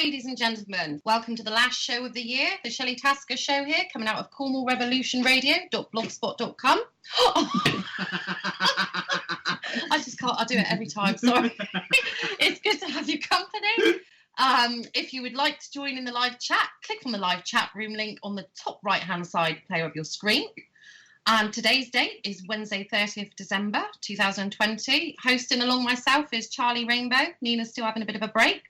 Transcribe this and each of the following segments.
ladies and gentlemen. Welcome to the last show of the year, the Shelley Tasker Show here, coming out of Cornwall Revolution Radio.blogspot.com. I just can't, I'll do it every time, sorry. It's good to have your company. If you would like to join in the live chat, click on the live chat room link on the top right-hand side player of your screen. And today's date is Wednesday, 30th December 2020. Hosting along myself is Charlie Rainbow. Nina's still having a bit of a break.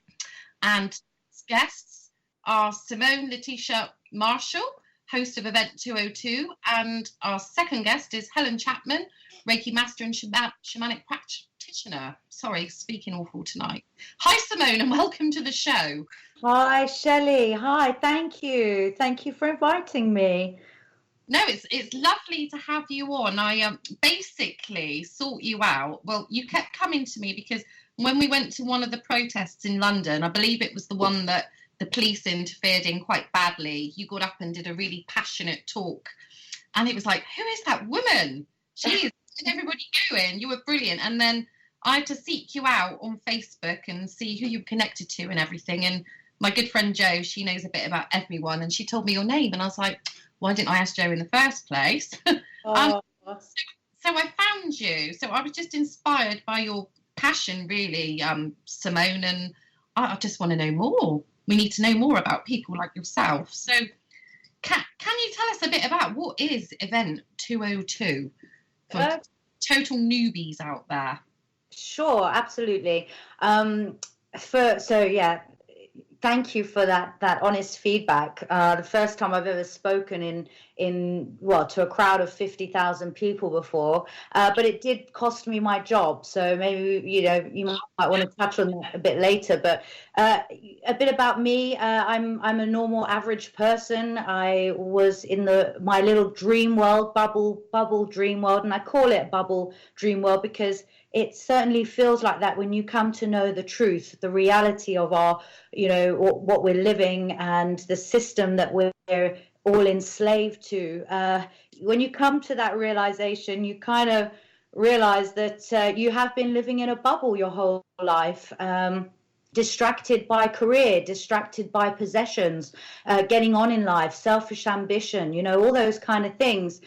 And guests are Simone Letitia Marshall, host of Event 202. And our second guest is Helen Chapman, Reiki Master and Shamanic Practitioner. Sorry, speaking awful tonight. Hi, Simone, and welcome to the show. Hi, Shelley. Hi, thank you. Thank you for inviting me. No, it's lovely to have you on. I basically sought you out. Well, you kept coming to me because when we went to one of the protests in London, I believe it was the one that the police interfered in quite badly, you got up and did a really passionate talk. And it was like, who is that woman? Jeez, did everybody going? You were brilliant. And then I had to seek you out on Facebook and see who you were connected to and everything. And my good friend Jo, she knows a bit about everyone. And she told me your name. And I was like, why didn't I ask Jo in the first place? So I found you. So I was just inspired by your passion, really, Simone. And I just want to know more. We need to know more about people like yourself. So can you tell us a bit about what is Event 202 for total newbies out there? Sure, absolutely. Thank you for that honest feedback. The first time I've ever spoken to a crowd of 50,000 people before, but it did cost me my job. So maybe you might want to touch on that a bit later. But a bit about me. I'm a normal, average person. I was in my little dream world, bubble dream world, and I call it bubble dream world because it certainly feels like that when you come to know the truth, the reality of our, what we're living and the system that we're all enslaved to. When you come to that realization, you kind of realize that you have been living in a bubble your whole life, distracted by career, distracted by possessions, getting on in life, selfish ambition, all those kind of things.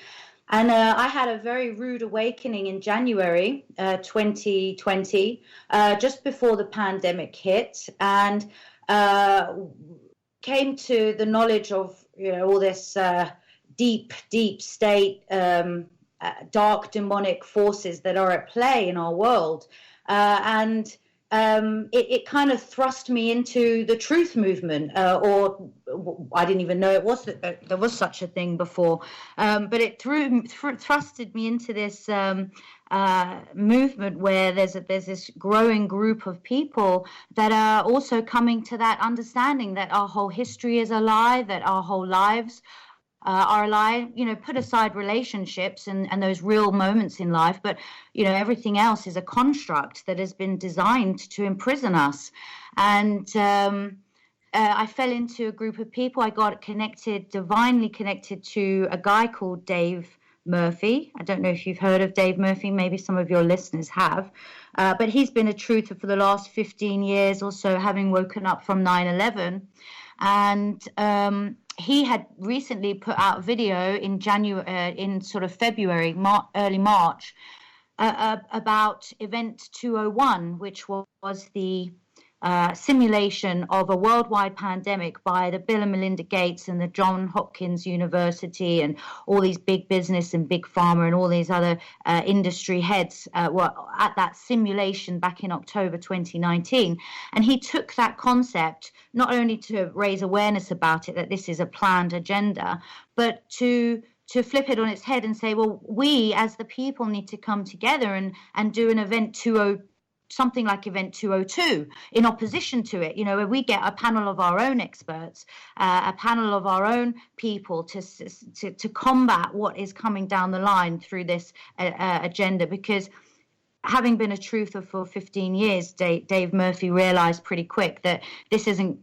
And I had a very rude awakening in January 2020, just before the pandemic hit, and came to the knowledge of all this deep state, dark demonic forces that are at play in our world, and it kind of thrust me into the truth movement, or I didn't even know there was such a thing before, but it thrusted me into this movement where there's this growing group of people that are also coming to that understanding that our whole history is a lie, that our whole lives are a lie. Put aside relationships and those real moments in life, but everything else is a construct that has been designed to imprison us. And I fell into a group of people. I got divinely connected to a guy called Dave Murphy. I don't know if you've heard of Dave Murphy. Maybe some of your listeners have, but he's been a truther for the last 15 years or so, having woken up from 9/11. And he had recently put out a video in January, in sort of February, early March, about Event 201, which was the simulation of a worldwide pandemic by the Bill and Melinda Gates and the Johns Hopkins University and all these big business and big pharma and all these other industry heads were at that simulation back in October 2019. And he took that concept not only to raise awareness about it, that this is a planned agenda, but to flip it on its head and say, well, we as the people need to come together and do an Event 202, something like Event 202 in opposition to it, where we get a panel of our own experts, a panel of our own people to combat what is coming down the line through this agenda. Because having been a truther for 15 years, Dave Murphy realized pretty quick that this isn't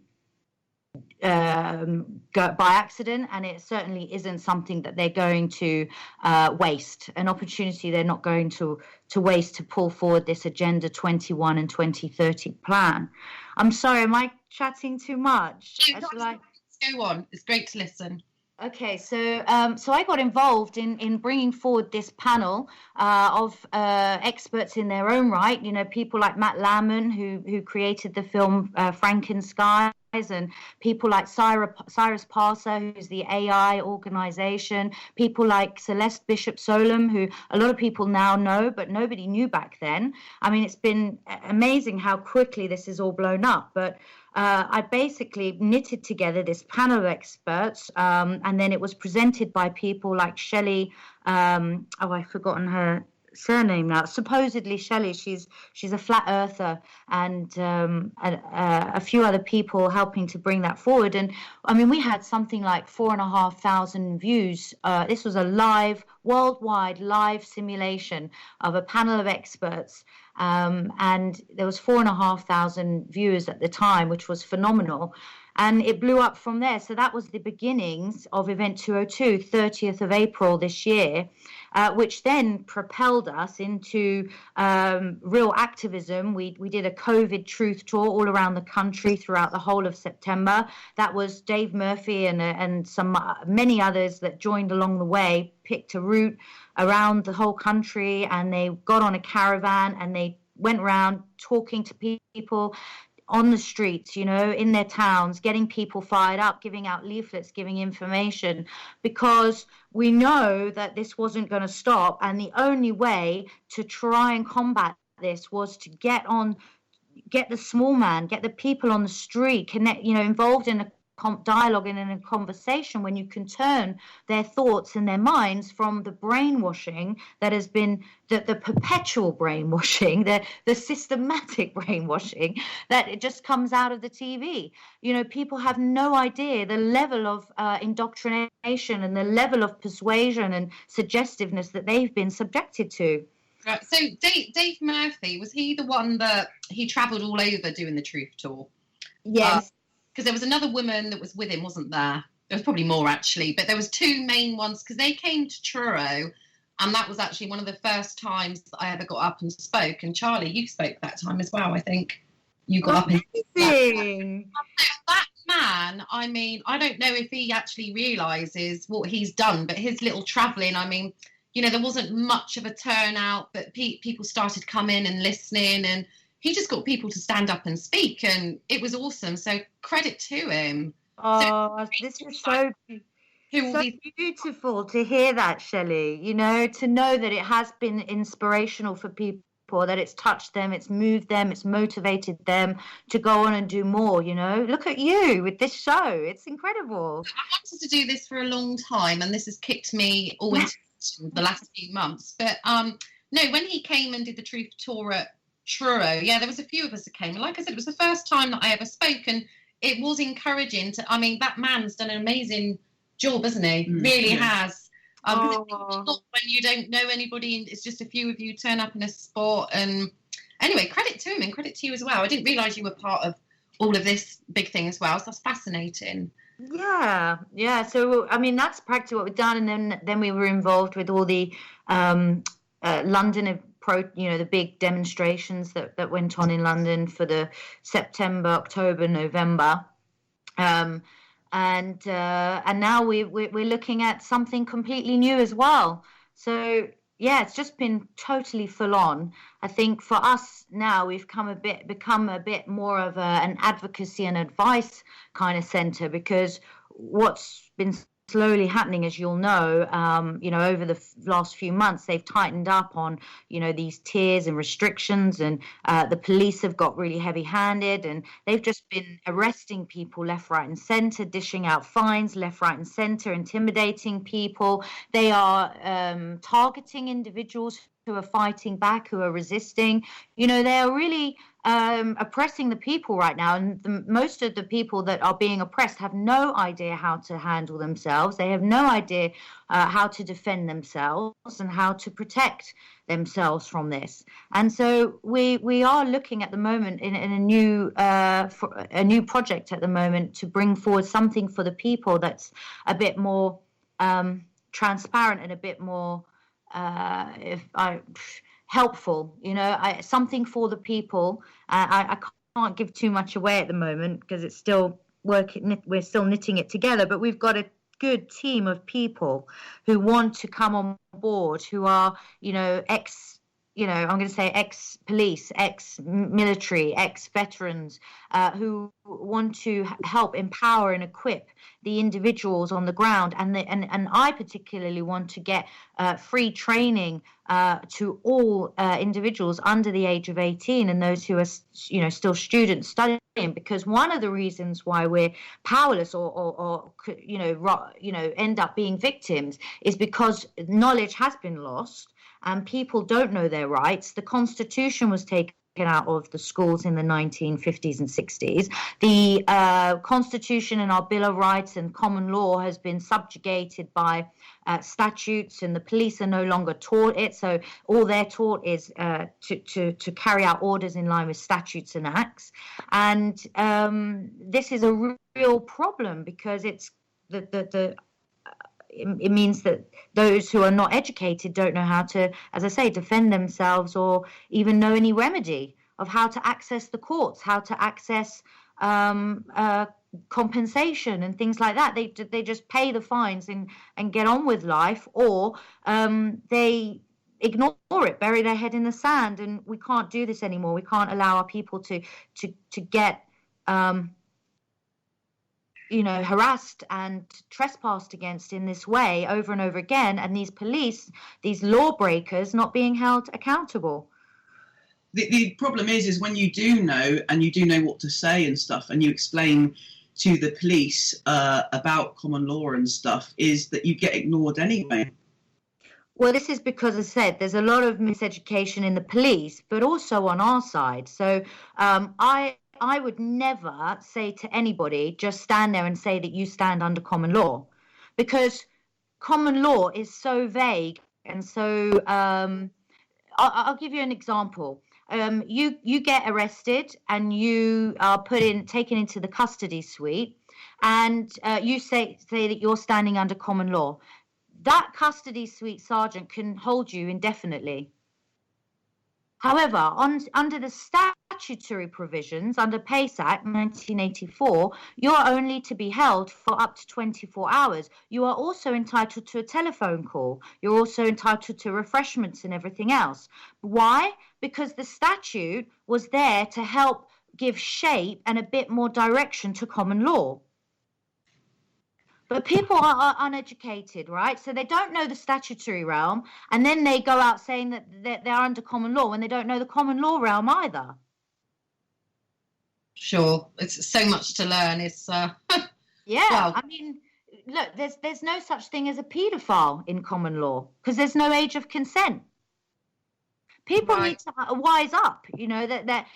go by accident, and it certainly isn't something that they're going to waste, an opportunity they're not going to waste to pull forward this Agenda 21 and 2030 plan. I'm sorry, am I chatting too much? Go on, it's great to listen. Okay, so I got involved in bringing forward this panel of experts in their own right. You know, people like Matt Lamon, who created the film Frankenstein, and people like Cyrus Parser, who's the AI organization, people like Celeste Bishop Solem, who a lot of people now know, but nobody knew back then. I mean, it's been amazing how quickly this has all blown up, but I basically knitted together this panel of experts, and then it was presented by people like Shelley, I've forgotten her surname now, supposedly Shelley. She's a flat earther, and a few other people helping to bring that forward. And I mean, we had something like 4,500 views. This was a worldwide live simulation of a panel of experts, and there was 4,500 viewers at the time, which was phenomenal. And it blew up from there. So that was the beginnings of Event 202, 30th of April this year, which then propelled us into real activism. We did a COVID truth tour all around the country throughout the whole of September. That was Dave Murphy and some many others that joined along the way, picked a route around the whole country, and they got on a caravan and they went around talking to people on the streets, you know, in their towns, getting people fired up, giving out leaflets, giving information, because we know that this wasn't going to stop. And the only way to try and combat this was to get the small man, get the people on the street, connect, you know, involved in a dialogue and in a conversation, when you can turn their thoughts and their minds from the brainwashing that has been the perpetual brainwashing, the systematic brainwashing that it just comes out of the TV. You know, people have no idea the level of indoctrination and the level of persuasion and suggestiveness that they've been subjected to. Right. So Dave Murphy, was he the one that he travelled all over doing the truth tour? Yes. Because there was another woman that was with him, wasn't there? There was probably more, actually, but there was two main ones, because they came to Truro, and that was actually one of the first times that I ever got up and spoke. And Charlie, you spoke that time as well, I think. You got up and that man, I mean, I don't know if he actually realises what he's done, but his little travelling, I mean, you know, there wasn't much of a turnout, but people started coming and listening, and he just got people to stand up and speak, and it was awesome. So credit to him. Oh, this is so beautiful to hear that, Shelley. You know, to know that it has been inspirational for people, that it's touched them, it's moved them, it's motivated them to go on and do more. You know, look at you with this show. It's incredible. I wanted to do this for a long time, and this has kicked me all into the last few months. But no, when he came and did the truth tour at Truro, yeah, there was a few of us that came, and like I said, it was the first time that I ever spoke, and it was encouraging to, I mean, that man's done an amazing job, hasn't he? Really has. When you don't know anybody and it's just a few of you turn up in a spot. And anyway, credit to him and credit to you as well. I didn't realise you were part of all of this big thing as well, so that's fascinating. Yeah. So I mean, that's practically what we've done, and then we were involved with all the London the big demonstrations that went on in London for the September, October, November, and now we're looking at something completely new as well. So yeah, it's just been totally full on. I think for us now, we've become a bit more of an advocacy and advice kind of centre, because what's been slowly happening, as you'll know, over the last few months, they've tightened up on, these tiers and restrictions, and the police have got really heavy-handed, and they've just been arresting people left, right, and centre, dishing out fines left, right, and centre, intimidating people. They are targeting individuals who who are fighting back, who are resisting. They are really oppressing the people right now. And most of the people that are being oppressed have no idea how to handle themselves. They have no idea how to defend themselves and how to protect themselves from this. And so we are looking at the moment in a new project at the moment to bring forward something for the people that's a bit more transparent and a bit more helpful, something for the people. I can't give too much away at the moment because it's still working. We're still knitting it together, but we've got a good team of people who want to come on board, who are, I'm going to say ex-police, ex-military, ex-veterans, who want to help empower and equip the individuals on the ground. And I particularly want to get free training to all individuals under the age of 18 and those who are, still students studying, because one of the reasons why we're powerless or end up being victims is because knowledge has been lost. And people don't know their rights. The Constitution was taken out of the schools in the 1950s and 60s. The Constitution and our Bill of Rights and common law has been subjugated by statutes, and the police are no longer taught it. So all they're taught is to carry out orders in line with statutes and acts. And this is a real problem because it's it means that those who are not educated don't know how to, as I say, defend themselves or even know any remedy of how to access the courts, how to access compensation and things like that. They just pay the fines and get on with life, or they ignore it, bury their head in the sand. And we can't do this anymore. We can't allow our people to get harassed and trespassed against in this way over and over again, and these police, these lawbreakers, not being held accountable. The problem is when you do know, and you do know what to say and stuff, and you explain to the police about common law and stuff, is that you get ignored anyway. Well, this is because, as I said, there's a lot of miseducation in the police, but also on our side. So I would never say to anybody, just stand there and say that you stand under common law, because common law is so vague. And so I'll give you an example. You get arrested and you are taken into the custody suite, and you say that you're standing under common law. That custody suite sergeant can hold you indefinitely. However, under the statutory provisions, under PACE Act 1984, you are only to be held for up to 24 hours. You are also entitled to a telephone call. You're also entitled to refreshments and everything else. Why? Because the statute was there to help give shape and a bit more direction to common law. But people are uneducated, right? So they don't know the statutory realm, and then they go out saying that they're under common law when they don't know the common law realm either. Sure, it's so much to learn. It's yeah. Well, I mean, look, there's no such thing as a paedophile in common law because there's no age of consent. People right. need to wise up, that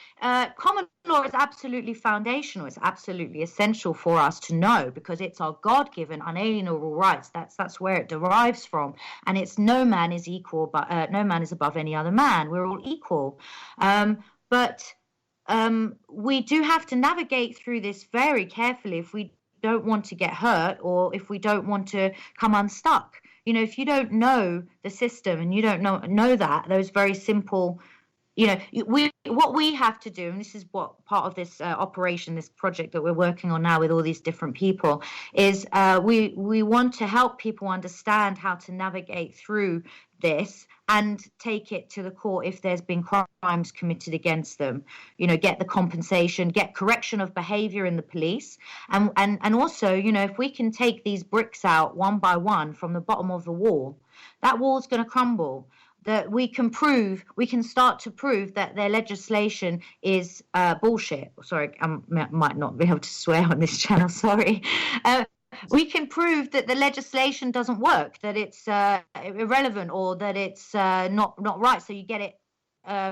common law is absolutely foundational. It's absolutely essential for us to know because it's our God-given unalienable rights. That's where it derives from. And it's no man is equal, but no man is above any other man. We're all equal. But we do have to navigate through this very carefully if we don't want to get hurt or if we don't want to come unstuck. If you don't know the system and you don't know that, those very simple, what we have to do, and this is what part of this operation, this project that we're working on now with all these different people, is we want to help people understand how to navigate through this and take it to the court if there's been crimes committed against them, get the compensation, get correction of behavior in the police. And also, if we can take these bricks out one by one from the bottom of the wall, that wall's going to crumble. That we can start to prove that their legislation is bullshit. Sorry, I might not be able to swear on this channel, sorry. We can prove that the legislation doesn't work, that it's irrelevant, or that it's not right, so you get it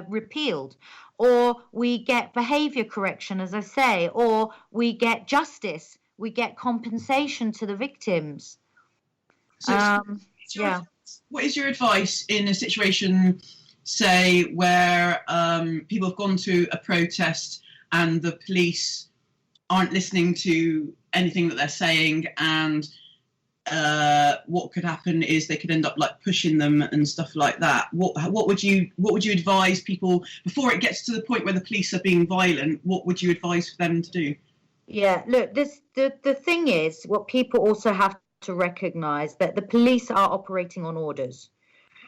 repealed, or we get behavior correction, as I say, or we get justice, we get compensation to the victims. What is your advice in a situation, say, where people have gone to a protest and the police aren't listening to anything that they're saying, and what could happen is they could end up like pushing them and stuff like that? What would you advise people before it gets to the point where the police are being violent? What would you advise for them to do? Yeah, look, the thing is, what people also have to recognize, that the police are operating on orders,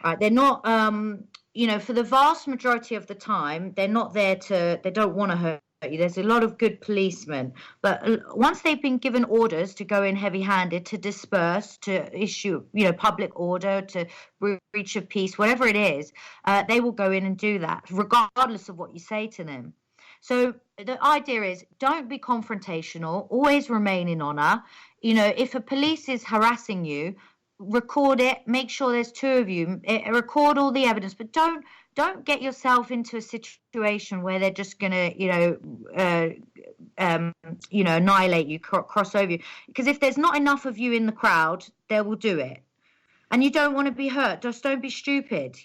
right? They're not, for the vast majority of the time, they're not there they don't want to hurt you. There's a lot of good policemen, but once they've been given orders to go in heavy-handed, to disperse, to issue, public order, to breach of peace, whatever it is, they will go in and do that, regardless of what you say to them. So the idea is, don't be confrontational, always remain in honor. If a police is harassing you, record it, make sure there's two of you, record all the evidence, but don't get yourself into a situation where they're just going to, annihilate you, cross over you. Because if there's not enough of you in the crowd, they will do it. And you don't want to be hurt. Just don't be stupid,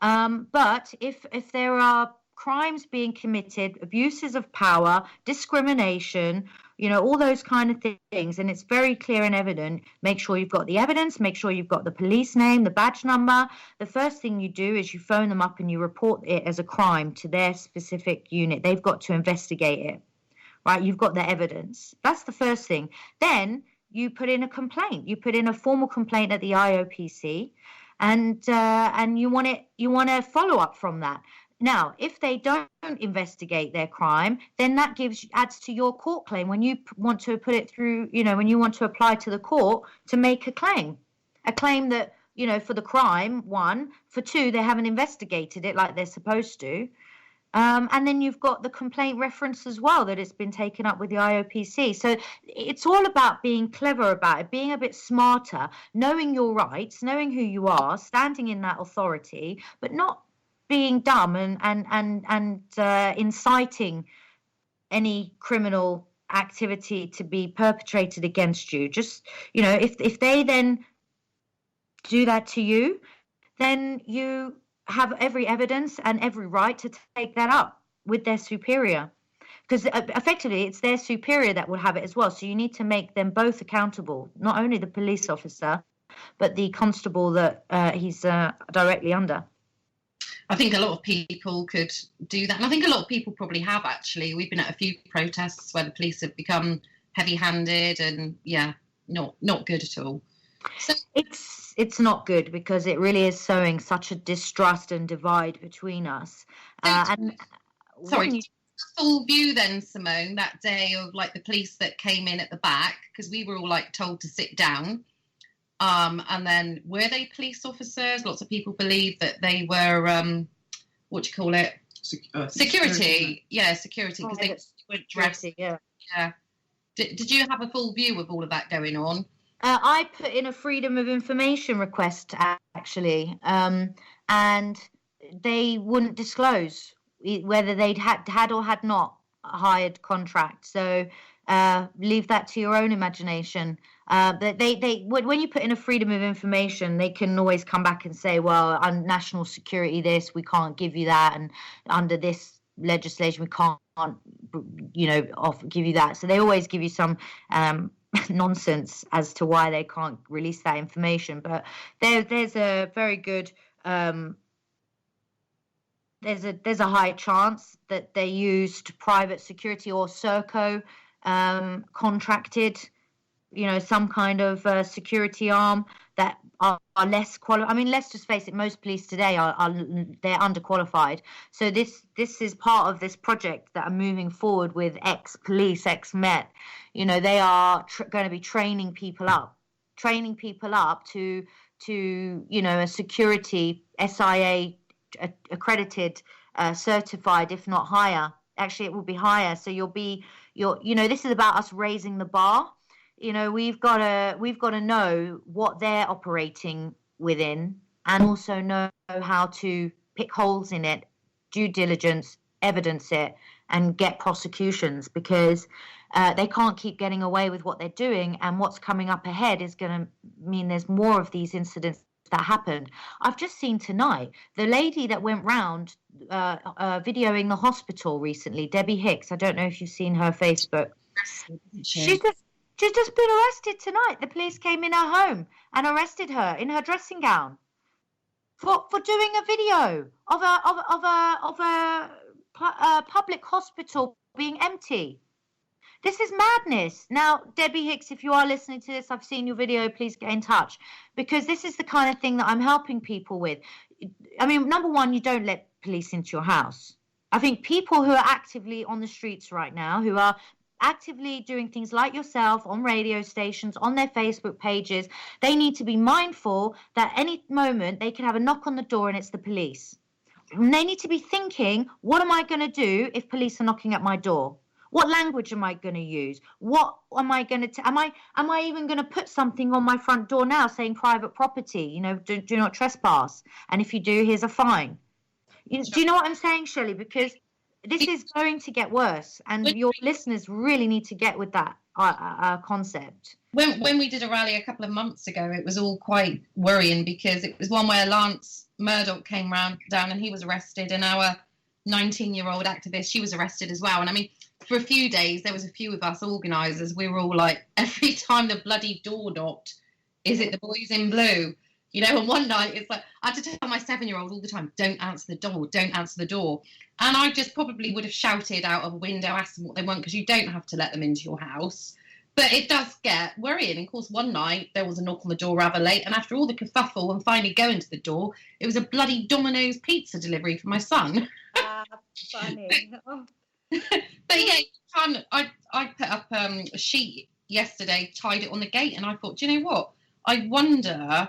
But if there are crimes being committed, abuses of power, discrimination, all those kind of things, and it's very clear and evident, make sure you've got the evidence, make sure you've got the police name, the badge number. The first thing you do is you phone them up and you report it as a crime to their specific unit. They've got to investigate it, right? You've got the evidence. That's the first thing. Then you put in a complaint. You put in a formal complaint at the IOPC, and you want to follow up from that. Now, if they don't investigate their crime, then that adds to your court claim when you want to put it through, when you want to apply to the court to make a claim that, for the crime, one, for two, they haven't investigated it like they're supposed to. And then you've got the complaint reference as well, that it's been taken up with the IOPC. So it's all about being clever about it, being a bit smarter, knowing your rights, knowing who you are, standing in that authority, but not being dumb and inciting any criminal activity to be perpetrated against you. Just, if they then do that to you, then you have every evidence and every right to take that up with their superior, because effectively it's their superior that will have it as well. So you need to make them both accountable, not only the police officer, but the constable that he's directly under. I think a lot of people could do that. And I think a lot of people probably have, actually. We've been at a few protests where the police have become heavy-handed and, not good at all. So it's not good, because it really is sowing such a distrust and divide between us. Full view then, Simone, that day of like the police that came in at the back, because we were all like told to sit down. And then were they police officers? Lots of people believe that they were, security. Yeah, security, because they weren't dressed. Yeah. Did you have a full view of all of that going on? I put in a freedom of information request, actually, and they wouldn't disclose whether they'd had or had not hired contract. So leave that to your own imagination. But when you put in a freedom of information, they can always come back and say, well, on national security this, we can't give you that, and under this legislation we can't give you that. So they always give you some nonsense as to why they can't release that information. But there's a very good there's a high chance that they used private security or Serco contracted, some kind of security arm that are less qualified. I mean, let's just face it, most police today they're underqualified. So this is part of this project that are moving forward with ex-police, ex-Met. They are going to be training people up to a security SIA accredited, certified, if not higher. Actually, it will be higher. So this is about us raising the bar. You know, we've got to know what they're operating within, and also know how to pick holes in it, due diligence, evidence it, and get prosecutions, because they can't keep getting away with what they're doing. And what's coming up ahead is going to mean there's more of these incidents that happened. I've just seen tonight the lady that went round videoing the hospital recently, Debbie Hicks. I don't know if you've seen her Facebook. She's just been arrested tonight. The police came in her home and arrested her in her dressing gown for doing a video of a public hospital being empty. This is madness. Now, Debbie Hicks, if you are listening to this, I've seen your video, please get in touch, because this is the kind of thing that I'm helping people with. I mean, number one, you don't let police into your house. I think people who are actively on the streets right now, who are actively doing things like yourself on radio stations, on their Facebook pages, they need to be mindful that any moment they can have a knock on the door and it's the police. And they need to be thinking, what am I going to do if police are knocking at my door? What language am I going to use? What am I going to am I even going to put something on my front door now saying private property, you know, do not trespass, and if you do, here's a fine. Do you know what I'm saying, Shelley? Because this is going to get worse, and your listeners really need to get with that concept. When we did a rally a couple of months ago, it was all quite worrying, because it was one where Lance Murdoch came down and he was arrested, and our 19-year-old activist, she was arrested as well. And I mean, for a few days, there was a few of us organisers, we were all like, every time the bloody door knocked, is it the boys in blue? You know, and one night it's like, I had to tell my 7-year-old all the time, don't answer the door, don't answer the door. And I just probably would have shouted out of a window, asked them what they want, because you don't have to let them into your house. But it does get worrying. And of course, one night there was a knock on the door rather late, and after all the kerfuffle and finally going to the door, it was a bloody Domino's pizza delivery for my son. Funny. Oh. But yeah, I put up a sheet yesterday, tied it on the gate, and I thought, do you know what? I wonder,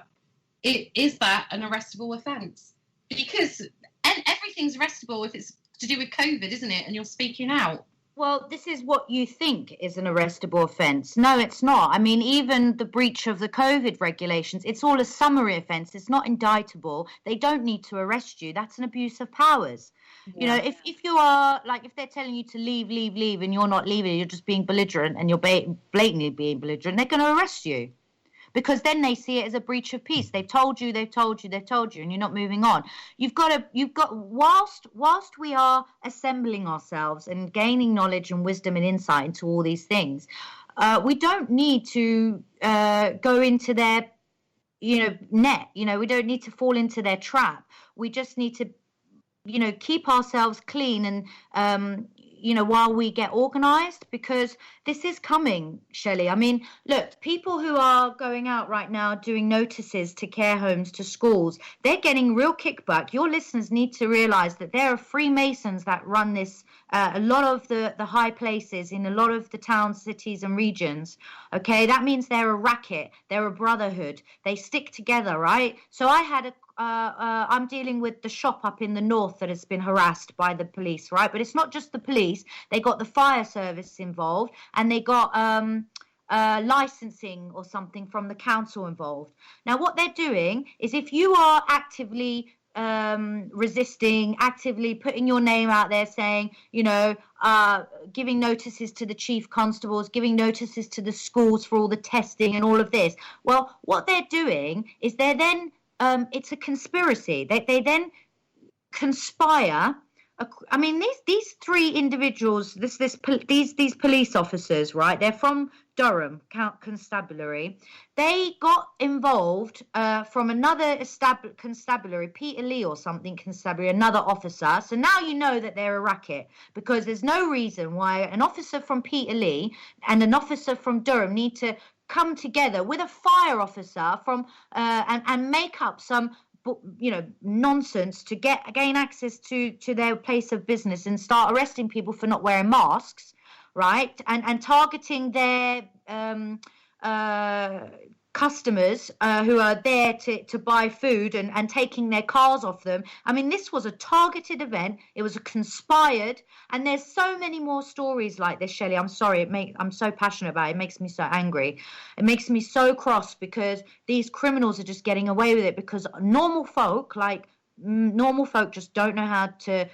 is that an arrestable offence? Because everything's arrestable if it's to do with COVID, isn't it? And you're speaking out. Well, this is what you think is an arrestable offence. No, it's not. I mean, even the breach of the COVID regulations, it's all a summary offence. It's not indictable. They don't need to arrest you. That's an abuse of powers. Yeah. You know, if you are, like, if they're telling you to leave, and you're not leaving, you're just being belligerent, and you're blatantly being belligerent, they're going to arrest you. Because then they see it as a breach of peace. They've told you, and you're not moving on. Whilst we are assembling ourselves and gaining knowledge and wisdom and insight into all these things, we don't need to go into their, net. We don't need to fall into their trap. We just need to, keep ourselves clean and, while we get organised, because this is coming, Shelley. I mean, look, people who are going out right now doing notices to care homes, to schools, they're getting real kickback. Your listeners need to realise that there are Freemasons that run this, a lot of the high places in a lot of the towns, cities and regions. Okay, that means they're a racket, they're a brotherhood, they stick together, right? So I had I'm dealing with the shop up in the north that has been harassed by the police, right? But it's not just the police. They got the fire service involved, and they got licensing or something from the council involved. Now, what they're doing is, if you are actively resisting, actively putting your name out there, saying, giving notices to the chief constables, giving notices to the schools for all the testing and all of this, well, what they're doing is they're then it's a conspiracy. They then conspire. I mean, these three individuals, these police officers, right? They're from Durham Constabulary. They got involved from another constabulary, Peter Lee or something, constabulary, another officer. So now you know that they're a racket, because there's no reason why an officer from Peter Lee and an officer from Durham need to come together with a fire officer from and make up some nonsense to gain access to their place of business and start arresting people for not wearing masks, right? And targeting their customers who are there to buy food and taking their cars off them. I mean, this was a targeted event. It was a conspired, and there's so many more stories like this, Shelley. I'm sorry, I'm so passionate about it. It makes me so angry. It makes me so cross because these criminals are just getting away with it because normal folk just don't know how to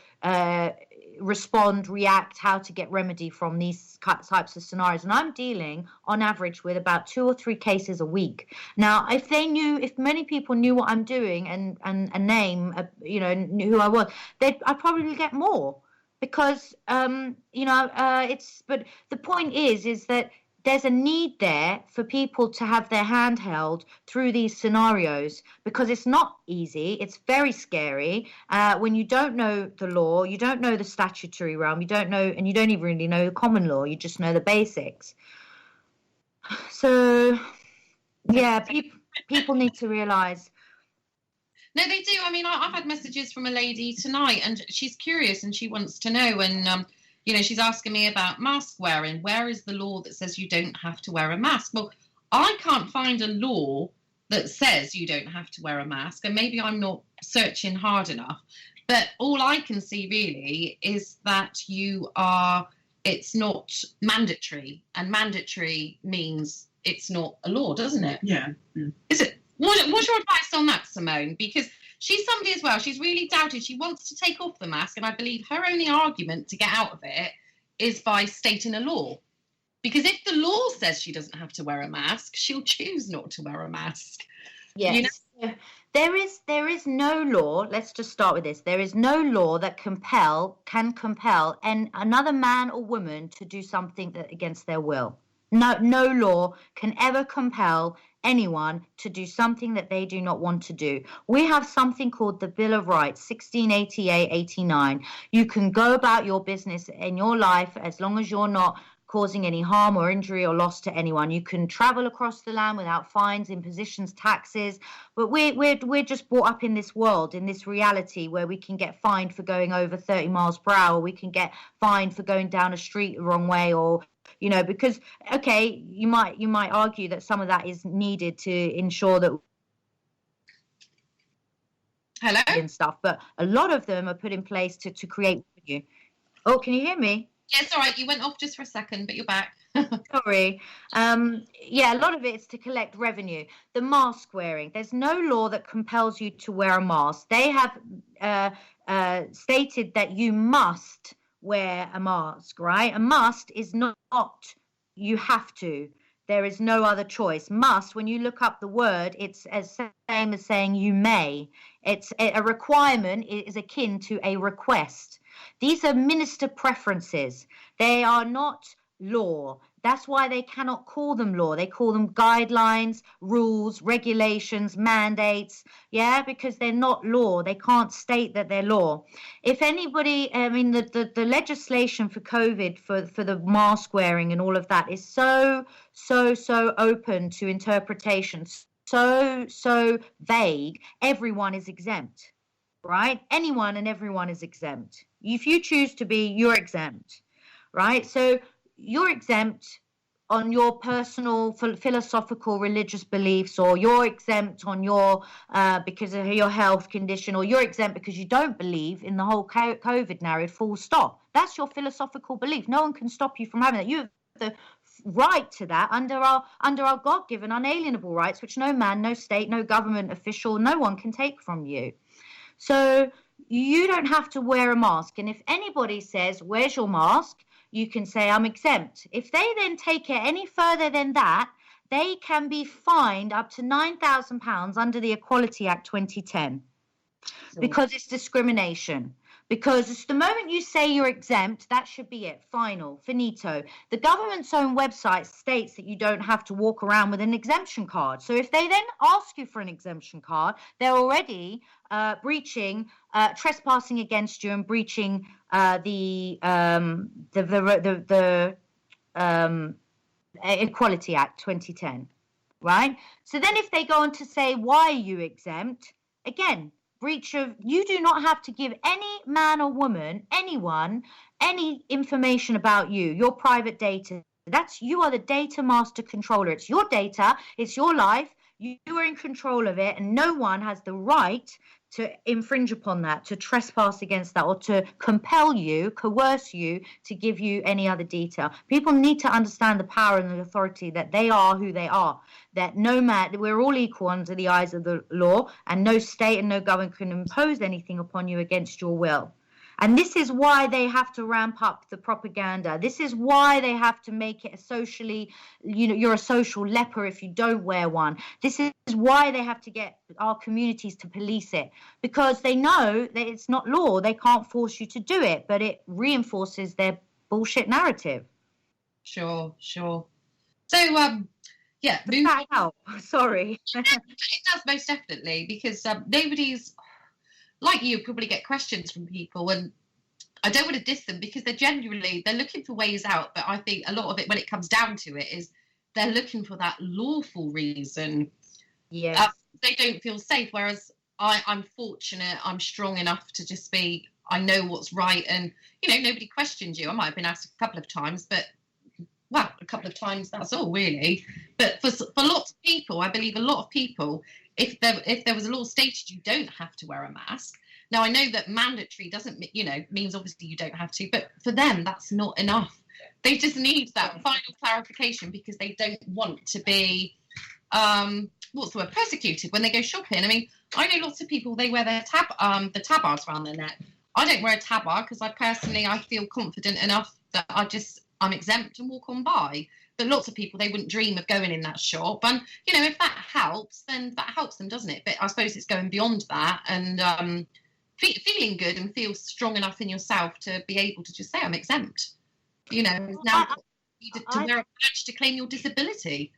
respond, react, how to get remedy from these types of scenarios. And I'm dealing on average with about 2 or 3 cases a week. Now, if many people knew what I'm doing and knew who I was, I'd probably get more because, but the point is that there's a need there for people to have their hand held through these scenarios because it's not easy. It's very scary when you don't know the law, you don't know the statutory realm, you don't even really know the common law, you just know the basics. So, yeah, people need to realise. No, they do. I mean, I've had messages from a lady tonight and she's curious and she wants to know and she's asking me about mask wearing. Where is the law that says you don't have to wear a mask? Well, I can't find a law that says you don't have to wear a mask, and maybe I'm not searching hard enough. But all I can see really is that it's not mandatory, and mandatory means it's not a law, doesn't it? Yeah. Is it? What's your advice on that, Simone? Because she's somebody as well. She's really doubted. She wants to take off the mask. And I believe her only argument to get out of it is by stating a law. Because if the law says she doesn't have to wear a mask, she'll choose not to wear a mask. Yes. There is no law. Let's just start with this. There is no law that can compel another man or woman to do something against their will. No law can ever compel anyone to do something that they do not want to do. We have something called the Bill of Rights, 1688-89. You can go about your business in your life as long as you're not causing any harm or injury or loss to anyone. You can travel across the land without fines, impositions, taxes. But we're just brought up in this world, in this reality where we can get fined for going over 30 miles per hour. We can get fined for going down a street the wrong way, or because you might argue that some of that is needed to ensure that and stuff, but a lot of them are put in place to create revenue. Oh, can you hear me? Yes, all right. You went off just for a second, but you're back. Sorry. A lot of it is to collect revenue. The mask wearing. There's no law that compels you to wear a mask. They have stated that you must wear a mask, right? A must is not you have to. There is no other choice. Must, when you look up the word, it's as same as saying you may. It's a requirement is akin to a request. These are minister preferences. They are not law. That's why they cannot call them law. They call them guidelines, rules, regulations, mandates. Yeah, because they're not law. They can't state that they're law. If anybody, the legislation for COVID, for the mask wearing and all of that is so open to interpretation, so vague. Everyone is exempt, right? Anyone and everyone is exempt. If you choose to be, you're exempt, right? So you're exempt on your personal philosophical religious beliefs, or you're exempt on your because of your health condition, or you're exempt because you don't believe in the whole COVID narrative, full stop. That's your philosophical belief. No one can stop you from having that. You have the right to that under our God-given unalienable rights, which no man, no state, no government official, no one can take from you. So you don't have to wear a mask. And if anybody says, where's your mask? You can say, I'm exempt. If they then take it any further than that, they can be fined up to £9,000 under the Equality Act 2010 because it's discrimination. Because it's the moment you say you're exempt, that should be it. Final, finito. The government's own website states that you don't have to walk around with an exemption card. So if they then ask you for an exemption card, they're already breaching, trespassing against you and breaching the Equality Act 2010, right? So then if they go on to say, why are you exempt? Again, breach of, you do not have to give any man or woman, anyone, any information about you, your private data, You are the data master controller. It's your data, it's your life. You are in control of it, and no one has the right to infringe upon that, to trespass against that, or to compel you, coerce you to give you any other detail. People need to understand the power and the authority that they are who they are, that no matter, we're all equal under the eyes of the law, and no state and no government can impose anything upon you against your will. And this is why they have to ramp up the propaganda. This is why they have to make it a socially, you're a social leper if you don't wear one. This is why they have to get our communities to police it, because they know that it's not law. They can't force you to do it, but it reinforces their bullshit narrative. Sure. So, yeah. Does that help? Sorry. It does, most definitely, because nobody's... Like you probably get questions from people, and I don't want to diss them because they're looking for ways out. But I think a lot of it, when it comes down to it, is they're looking for that lawful reason. Yeah. They don't feel safe. Whereas I'm fortunate, I'm strong enough to just be, I know what's right. And, nobody questions you. I might have been asked a couple of times, but a couple of times, that's all really. But for lots of people, I believe a lot of people, if there was a law stated you don't have to wear a mask. Now, I know that mandatory doesn't, means obviously you don't have to, but for them, that's not enough. They just need that final clarification because they don't want to be, persecuted when they go shopping. I mean, I know lots of people, they wear their tabards around their neck. I don't wear a tabard because I feel confident enough that I'm exempt and walk on by. But lots of people, they wouldn't dream of going in that shop. And, if that helps, then that helps them, doesn't it? But I suppose it's going beyond that and feeling good and feel strong enough in yourself to be able to just say, I'm exempt. Now needed to wear a badge to claim your disability.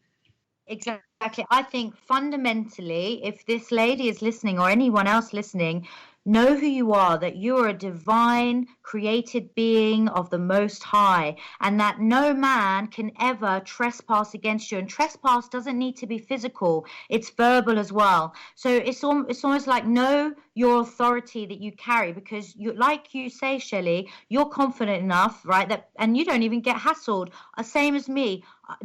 Exactly. I think fundamentally, if this lady is listening or anyone else listening, know who you are, that you are a divine created being of the Most High, and that no man can ever trespass against you. And trespass doesn't need to be physical, it's verbal as well. So it's almost like know your authority that you carry, because like you say, Shelley, you're confident enough, right, and you don't even get hassled. Same as me.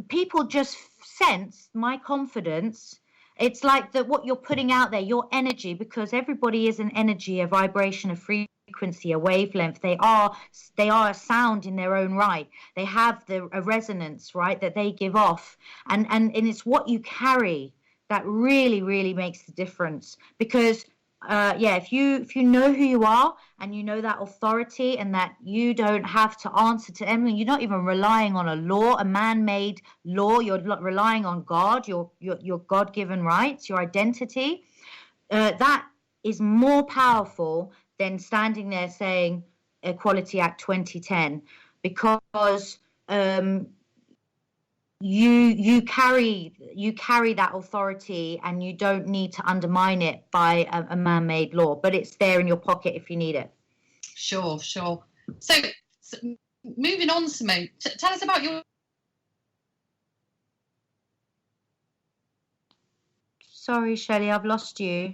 People just sense my confidence. It's like what you're putting out there, your energy, because everybody is an energy, a vibration, a frequency, a wavelength. They are a sound in their own right. They have a resonance, right, that they give off. And it's what you carry that really, really makes the difference. Because if you know who you are and you know that authority and that you don't have to answer to anyone, you're not even relying on a law, a man-made law. You're relying on God, your God-given rights, your identity. That is more powerful than standing there saying Equality Act 2010, because you carry that authority, and you don't need to undermine it by a man-made law, but it's there in your pocket if you need it. Sure. So moving on, Simone, tell us about your... Sorry, Shelley, I've lost you.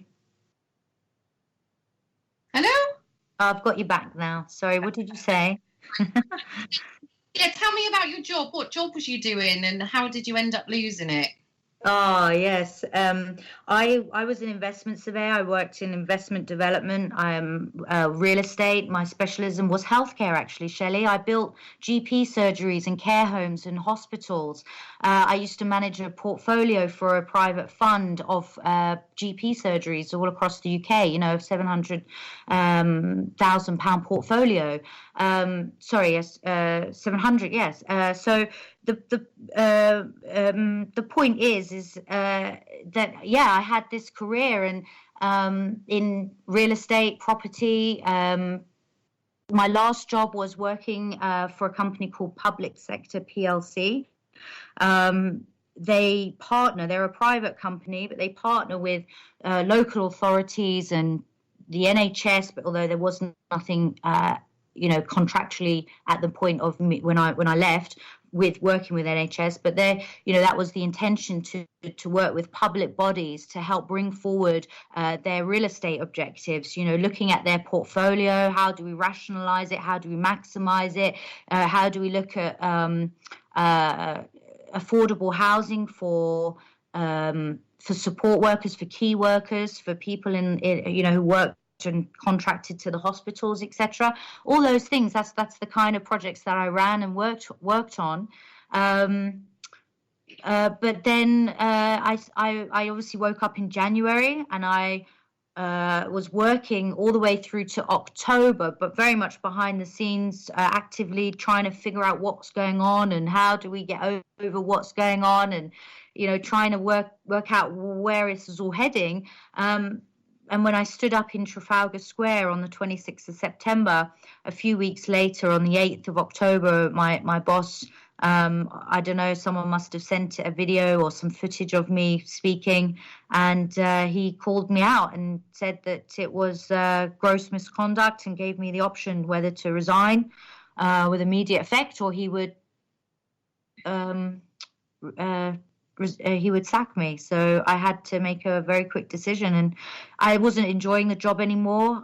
Hello? I've got you back now. Sorry, what did you say? Yeah, tell me about your job. What job was you doing and how did you end up losing it? Oh, yes. I was an investment surveyor. I worked in investment development. I'm real estate. My specialism was healthcare, actually, Shelley. I built GP surgeries and care homes and hospitals. I used to manage a portfolio for a private fund of GP surgeries all across the UK, £700,000 portfolio. 700, yes. So the point is that I had this career and in real estate, property. My last job was working for a company called Public Sector PLC. They're a private company, but they partner with local authorities and the NHS. But although there was nothing, contractually at the point of me when I left. with working with NHS, but there, you know, that was the intention to work with public bodies to help bring forward their real estate objectives, you know, looking at their portfolio. How do we rationalize it? How do we maximize it? How do we look at affordable housing for support workers, for key workers, for people in you know, who work and contracted to the hospitals, etc. All those things. That's the kind of projects that I ran and worked on. But then I obviously woke up in January, and I was working all the way through to October, but very much behind the scenes, actively trying to figure out what's going on and how do we get over what's going on, and, you know, trying to work out where this is all heading. And when I stood up in Trafalgar Square on the 26th of September, a few weeks later, on the 8th of October, my boss, I don't know, someone must have sent a video or some footage of me speaking, and he called me out and said that it was gross misconduct, and gave me the option whether to resign with immediate effect, or he would sack me. So I had to make a very quick decision, and I wasn't enjoying the job anymore.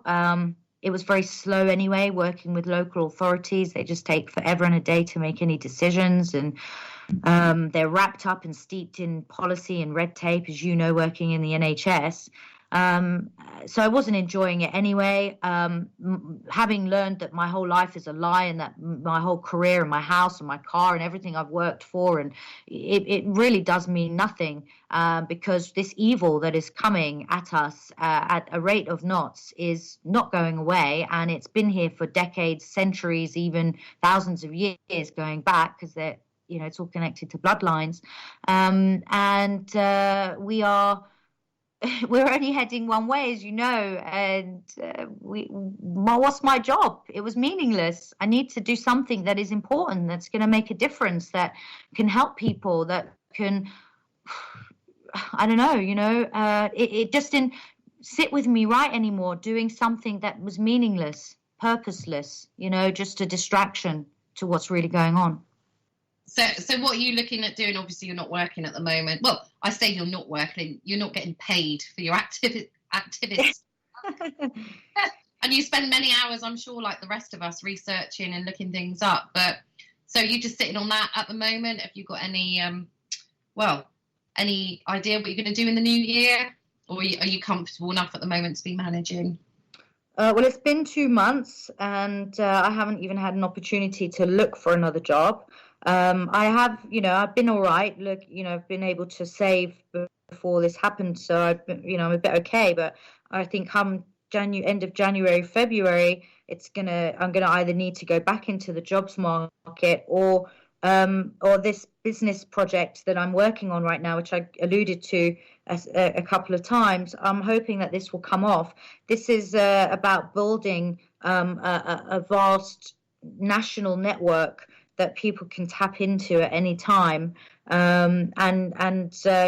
It was very slow anyway, working with local authorities. They just take forever and a day to make any decisions, and they're wrapped up and steeped in policy and red tape, as you know, working in the NHS. So I wasn't enjoying it anyway. Having learned that my whole life is a lie, and that my whole career and my house and my car and everything I've worked for, and it really does mean nothing, because this evil that is coming at us at a rate of knots is not going away, and it's been here for decades, centuries, even thousands of years going back, because they're, you know, it's all connected to bloodlines, and we're only heading one way, as you know, and what's my job? It was meaningless. I need to do something that is important, that's going to make a difference, that can help people, that can, I don't know, you know, it just didn't sit with me right anymore, doing something that was meaningless, purposeless, you know, just a distraction to what's really going on. So what are you looking at doing? Obviously, you're not working at the moment. Well, I say you're not working. You're not getting paid for your activities. And you spend many hours, I'm sure, like the rest of us, researching and looking things up. But so you're just sitting on that at the moment. Have you got any, any idea what you're going to do in the new year? Or are you comfortable enough at the moment to be managing? Well, it's been 2 months, and I haven't even had an opportunity to look for another job. I have, you know, I've been all right. Look, you know, I've been able to save before this happened, so I've been, you know, I'm a bit okay. But I think come end of January, February, I'm gonna either need to go back into the jobs market, or this business project that I'm working on right now, which I alluded to a couple of times. I'm hoping that this will come off. This is about building a vast national network that people can tap into at any time, and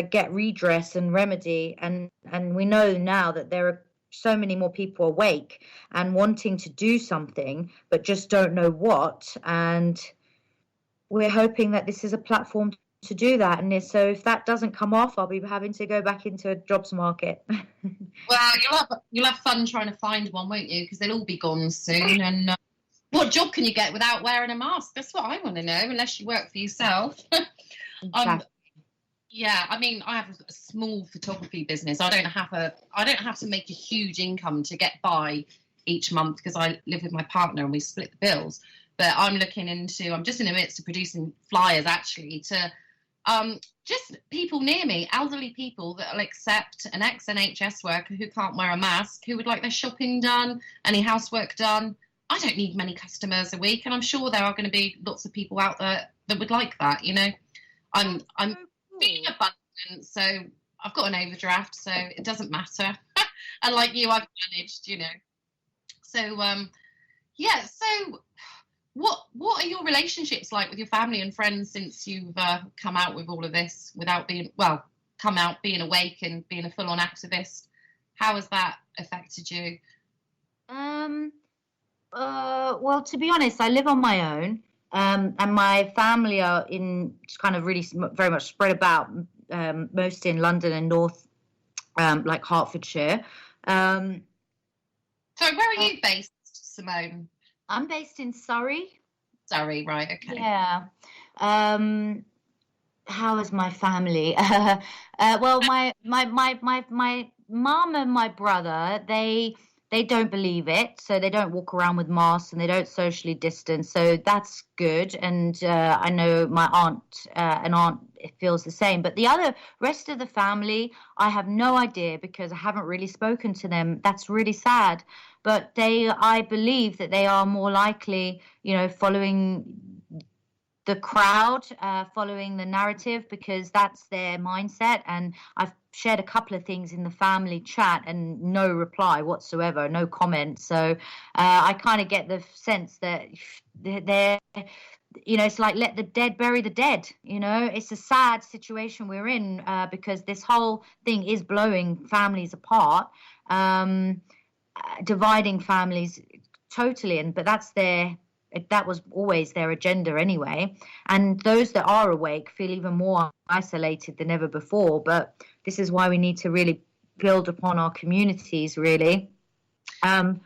get redress and remedy. And we know now that there are so many more people awake and wanting to do something, but just don't know what. And we're hoping that this is a platform to do that. And so if that doesn't come off, I'll be having to go back into a jobs market. Well, you'll have fun trying to find one, won't you? Because they'll all be gone soon. And what job can you get without wearing a mask? That's what I want to know, unless you work for yourself. Exactly. Yeah, I mean, I have a small photography business. I don't have to make a huge income to get by each month, because I live with my partner and we split the bills. But I'm just in the midst of producing flyers, actually, to just people near me, elderly people that will accept an ex-NHS worker who can't wear a mask, who would like their shopping done, any housework done. I don't need many customers a week, and I'm sure there are going to be lots of people out there that would like that, you know. I'm being abundant, so I've got an overdraft, so it doesn't matter. And like you, I've managed, you know. So, yeah, so what are your relationships like with your family and friends since you've come out with all of this without being awake and being a full-on activist? How has that affected you? Well, to be honest, I live on my own. And my family are in kind of really very much spread about, most in London and North, like Hertfordshire. So where are you based, Simone? I'm based in Surrey. Surrey, right? Okay. Yeah. How is my family? Well, my mum and my brother, they don't believe it, so they don't walk around with masks and they don't socially distance, so that's good. And I know my aunt feels the same, but the rest of the family, I have no idea because I haven't really spoken to them. That's really sad, but I believe that they are more likely, following the crowd, following the narrative, because that's their mindset. And I've shared a couple of things in the family chat and no reply whatsoever, no comment. So I kind of get the sense that they're, it's like, let the dead bury the dead. It's a sad situation we're in, because this whole thing is blowing families apart, dividing families totally. But that was always their agenda anyway. And those that are awake feel even more isolated than ever before. But this is why we need to really build upon our communities, really. But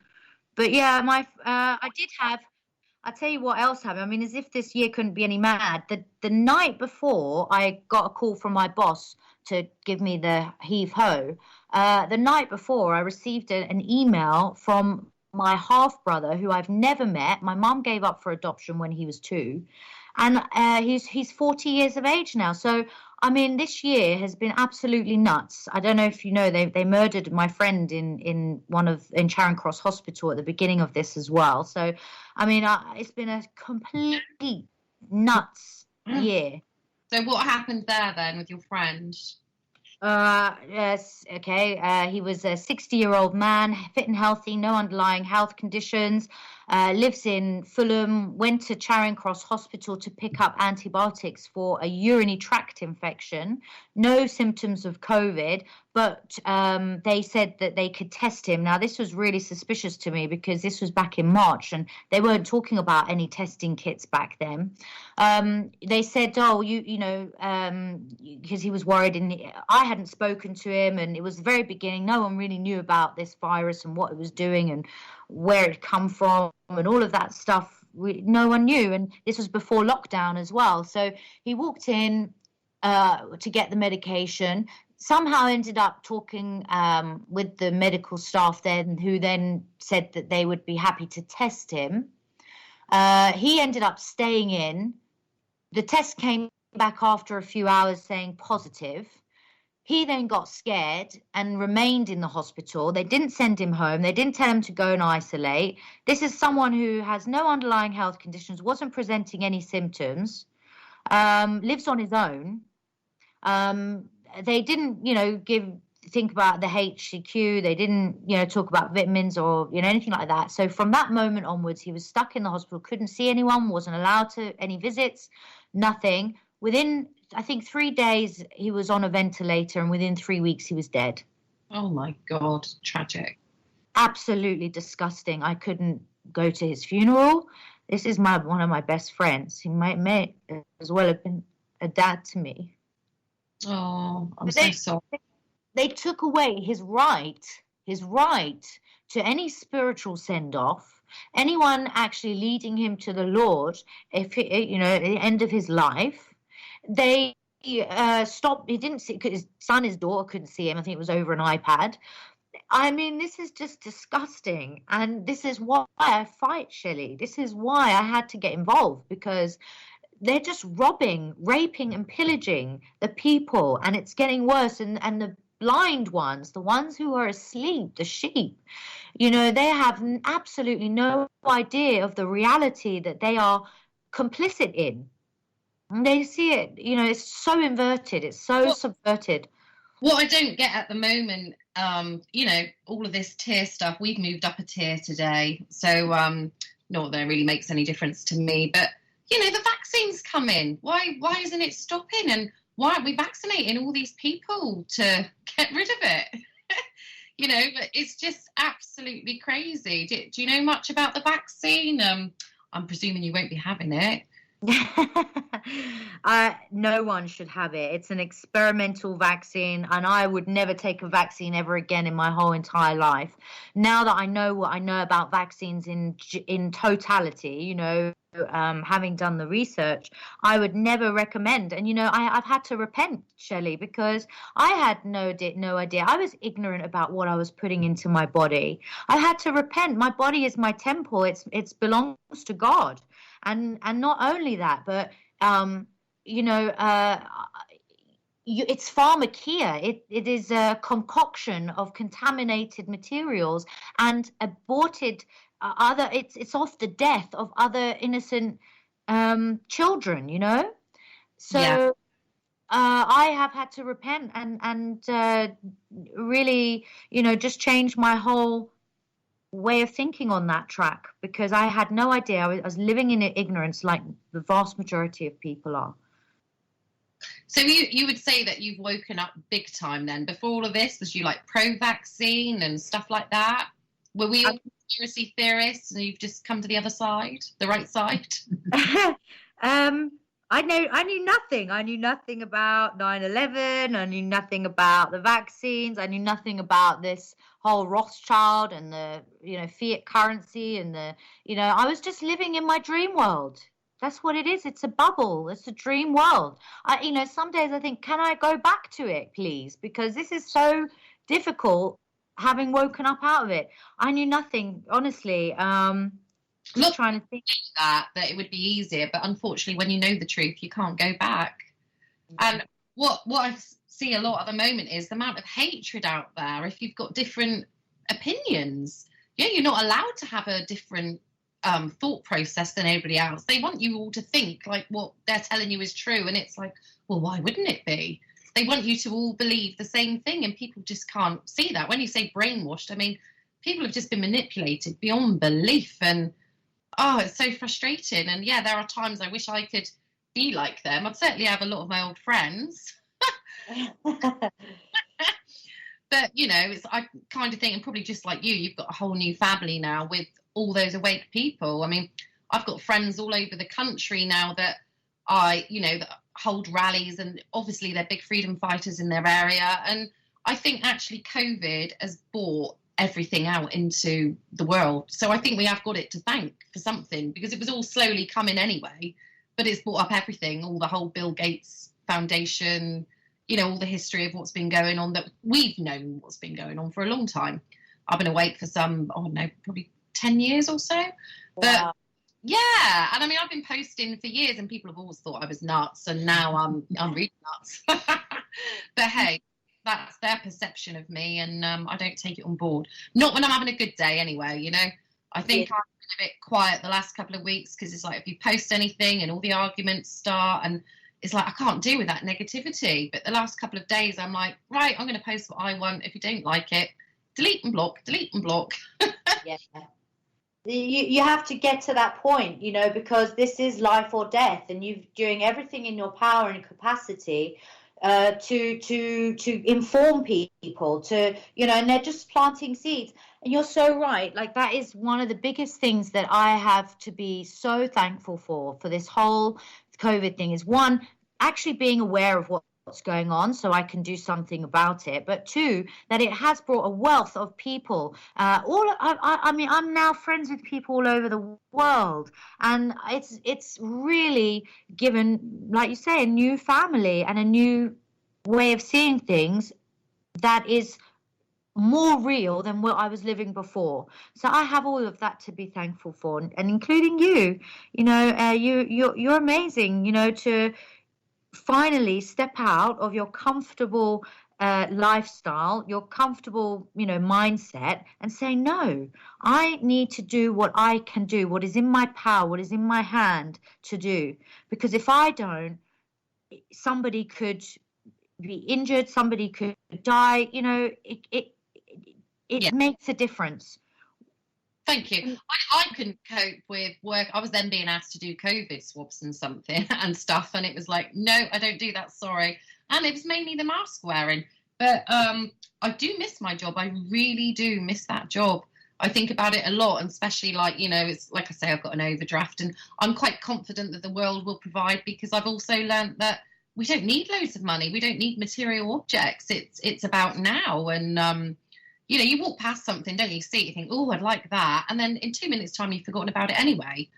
yeah, I'll tell you what else happened. I mean, as if this year couldn't be any mad. The night before, I got a call from my boss to give me the heave-ho. The night before, I received an email from my half brother, who I've never met. My mum gave up for adoption when he was 2, and he's 40 years of age now. So I mean, this year has been absolutely nuts. I don't know if you know, they murdered my friend in Charing Cross Hospital at the beginning of this as well. So I mean, it's been a complete nuts year. So what happened there then with your friend? Yes, okay. He was a 60-year-old man, fit and healthy, no underlying health conditions, lives in Fulham, went to Charing Cross Hospital to pick up antibiotics for a urinary tract infection, no symptoms of COVID, but they said that they could test him. Now, this was really suspicious to me because this was back in March and they weren't talking about any testing kits back then. They said, because he was worried, and I hadn't spoken to him, and it was the very beginning. No one really knew about this virus and what it was doing and where it come from and all of that stuff. No one knew, and this was before lockdown as well. So he walked in to get the medication, somehow ended up talking with the medical staff then, who then said that they would be happy to test him. He ended up staying in. The test came back after a few hours saying positive. He then got scared and remained in the hospital. They didn't send him home. They didn't tell him to go and isolate. This is someone who has no underlying health conditions, wasn't presenting any symptoms, lives on his own. They didn't, think about the HCQ. They didn't, talk about vitamins or, anything like that. So from that moment onwards, he was stuck in the hospital, couldn't see anyone, wasn't allowed to any visits, nothing. Within, I think, 3 days, he was on a ventilator, and within 3 weeks, he was dead. Oh, my God. Tragic. Absolutely disgusting. I couldn't go to his funeral. This is one of my best friends. He may as well have been a dad to me. Oh, I'm so sorry. They took away his right to any spiritual send-off, anyone actually leading him to the Lord, at the end of his life. They stopped. He didn't see, his son, his daughter couldn't see him. I think it was over an iPad. I mean, this is just disgusting. And this is why I fight, Shelley. This is why I had to get involved, because they're just robbing, raping and pillaging the people. And it's getting worse. And the blind ones, the ones who are asleep, the sheep, they have absolutely no idea of the reality that they are complicit in. And they see it, it's so inverted, it's so subverted. What I don't get at the moment, all of this tier stuff, we've moved up a tier today. So not that it really makes any difference to me, but, the vaccine's come in. Why isn't it stopping? And why aren't we vaccinating all these people to get rid of it? But it's just absolutely crazy. Do you know much about the vaccine? I'm presuming you won't be having it. No one should have it. It's an experimental vaccine, and I would never take a vaccine ever again in my whole entire life. Now that I know what I know about vaccines in totality, having done the research, I would never recommend. And I've had to repent, Shelley, because I had no idea. I was ignorant about what I was putting into my body. I had to repent. My body is my temple. It's belongs to God. And not only that, but it's pharmakia. It is a concoction of contaminated materials and aborted it's off the death of other innocent children. So Yeah. I have had to repent and really, just change my whole way of thinking on that track, because I had no idea. I was living in ignorance, like the vast majority of people are. So you would say that you've woken up big time then? Before all of this, was you like pro-vaccine and stuff like that? Were we all conspiracy theorists and you've just come to the other side, the right side? I knew nothing. I knew nothing about 9/11. I knew nothing about the vaccines. I knew nothing about this whole Rothschild and the, fiat currency and I was just living in my dream world. That's what it is. It's a bubble. It's a dream world. Some days I think, can I go back to it, please? Because this is so difficult, having woken up out of it. I knew nothing, honestly. Not trying to think that it would be easier, but unfortunately, when you know the truth, you can't go back. And what I see a lot at the moment is the amount of hatred out there. If you've got different opinions, you're not allowed to have a different thought process than everybody else. They want you all to think like what they're telling you is true, and it's like, well, why wouldn't it be? They want you to all believe the same thing, and people just can't see that. When you say brainwashed, I mean, people have just been manipulated beyond belief, and it's so frustrating. And yeah, there are times I wish I could be like them. I'd certainly have a lot of my old friends. But, I kind of think, and probably just like you've got a whole new family now with all those awake people. I mean, I've got friends all over the country now that that hold rallies, and obviously they're big freedom fighters in their area. And I think actually COVID has brought everything out into the world. So I think we have got it to thank for something, because it was all slowly coming anyway, but it's brought up everything, all the whole Bill Gates Foundation, all the history of what's been going on, that we've known what's been going on for a long time. I've been awake for probably 10 years or so. Wow. But yeah, and I mean, I've been posting for years and people have always thought I was nuts, and now I'm really nuts. But hey, that's their perception of me, and I don't take it on board. Not when I'm having a good day anyway, I think I've been a bit quiet the last couple of weeks, because it's like if you post anything and all the arguments start, and it's like I can't deal with that negativity. But the last couple of days I'm like, right, I'm going to post what I want. If you don't like it, delete and block. Yeah. You have to get to that point, because this is life or death, and you're doing everything in your power and capacity to inform people, and they're just planting seeds. And you're so right. Like, that is one of the biggest things that I have to be so thankful for this whole COVID thing, is one, actually being aware of what's going on so I can do something about it, but two, that it has brought a wealth of people. I mean, I'm now friends with people all over the world, and it's really given, like you say, a new family and a new way of seeing things that is more real than what I was living before. So I have all of that to be thankful for, and including you. You're amazing. To finally step out of your comfortable lifestyle, your comfortable, mindset, and say, no, I need to do what I can do, what is in my power, what is in my hand to do. Because if I don't, somebody could be injured, somebody could die. It makes a difference. Thank you. I couldn't cope with work. I was then being asked to do COVID swabs and something and stuff, and it was like, no, I don't do that, sorry. And it was mainly the mask wearing. But I do miss my job. I really do miss that job. I think about it a lot, and especially like, you know, it's like I say, I've got an overdraft, and I'm quite confident that the world will provide, because I've also learned that we don't need loads of money. We don't need material objects. It's about now. And, you know, you walk past something, don't you, see it, you think, oh, I'd like that. And then in 2 minutes time, you've forgotten about it anyway.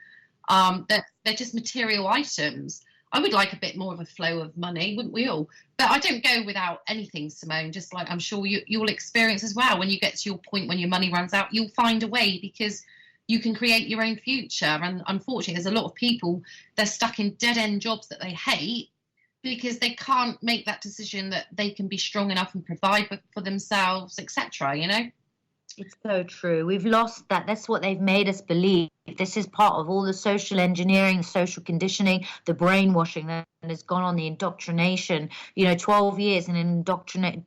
They're just material items. I would like a bit more of a flow of money, wouldn't we all? But I don't go without anything, Simone, just like I'm sure you'll experience as well. When you get to your point when your money runs out, you'll find a way, because you can create your own future. And unfortunately, there's a lot of people, they're stuck in dead-end jobs that they hate because they can't make that decision that they can be strong enough and provide for themselves, etc., you know? It's so true. We've lost that. That's what they've made us believe. This is part of all the social engineering, social conditioning, the brainwashing that has gone on, the indoctrination. 12 years in an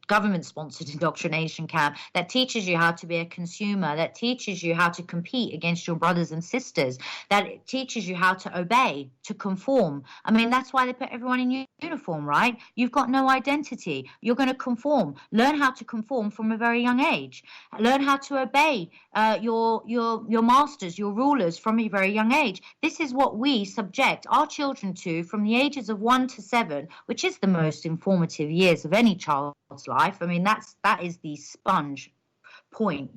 government-sponsored indoctrination camp that teaches you how to be a consumer, that teaches you how to compete against your brothers and sisters, that teaches you how to obey, to conform. I mean, that's why they put everyone in uniform, right? You've got no identity. You're going to conform. Learn how to conform from a very young age. Learn how to obey your masters, your rulers from a very young age. This is what we subject our children to from the ages of 1 to 7, which is the most informative years of any child's life. I mean, that is the sponge point.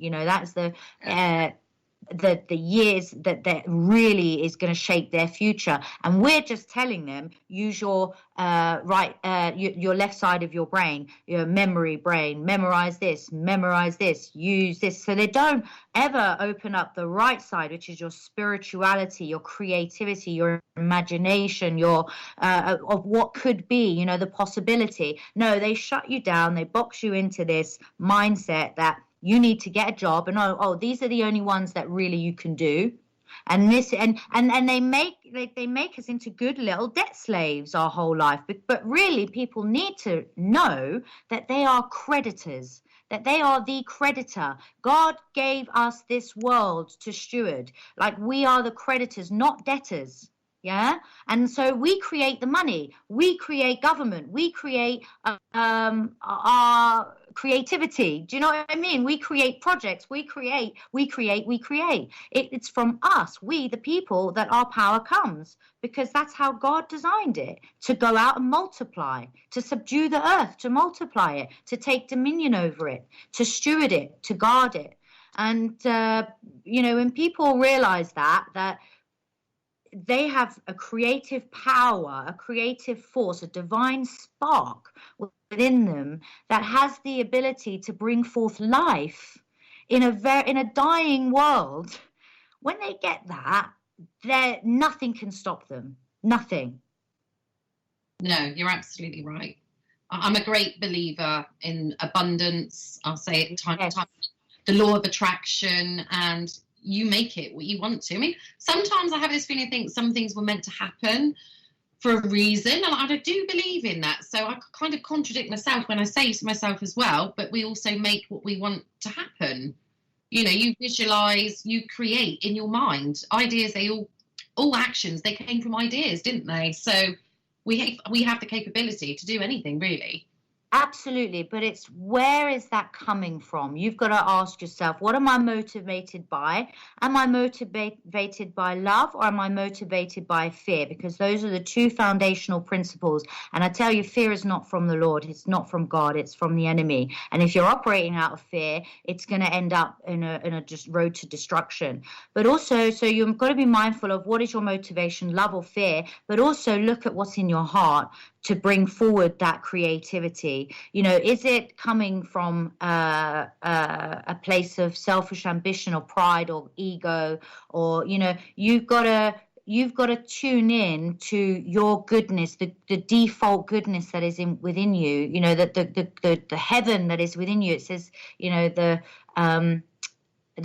That's the years that really is going to shape their future, and we're just telling them, use your your left side of your brain, your memory brain, memorize this, use this, so they don't ever open up the right side, which is your spirituality, your creativity, your imagination, your of what could be, the possibility. No, they shut you down, they box you into this mindset that you need to get a job, and these are the only ones that really you can do, and this and they make us into good little debt slaves our whole life. But really, people need to know that they are creditors, that they are the creditor. God gave us this world to steward. Like, we are the creditors, not debtors. Yeah. And so we create the money, we create government, we create our creativity. Do you know what I mean? We create projects, we create. It's from us, we the people, that our power comes, because that's how God designed it, to go out and multiply, to subdue the earth, to multiply it, to take dominion over it, to steward it, to guard it. And when people realize that they have a creative power, a creative force, a divine spark within them that has the ability to bring forth life in a dying world. When they get that, nothing can stop them. Nothing. No, you're absolutely right. I'm a great believer in abundance. I'll say it time to time. The law of attraction, and you make it what you want to. I mean, sometimes I have this feeling, I think some things were meant to happen for a reason, and I do believe in that. So I kind of contradict myself when I say to myself as well, but we also make what we want to happen. You visualize, you create in your mind. Ideas, all actions, they came from ideas, didn't they? So we have the capability to do anything, really. Absolutely, but it's, where is that coming from? You've got to ask yourself, what am I motivated by? Am I motivated by love, or am I motivated by fear? Because those are the two foundational principles. And I tell you, fear is not from the Lord. It's not from God. It's from the enemy. And if you're operating out of fear, it's going to end up in a just road to destruction. But also, so you've got to be mindful of what is your motivation, love or fear, but also look at what's in your heart to bring forward that creativity. Is it coming from a place of selfish ambition or pride or ego, or you've got to tune in to your goodness, the default goodness that is within you. The heaven that is within you. It says the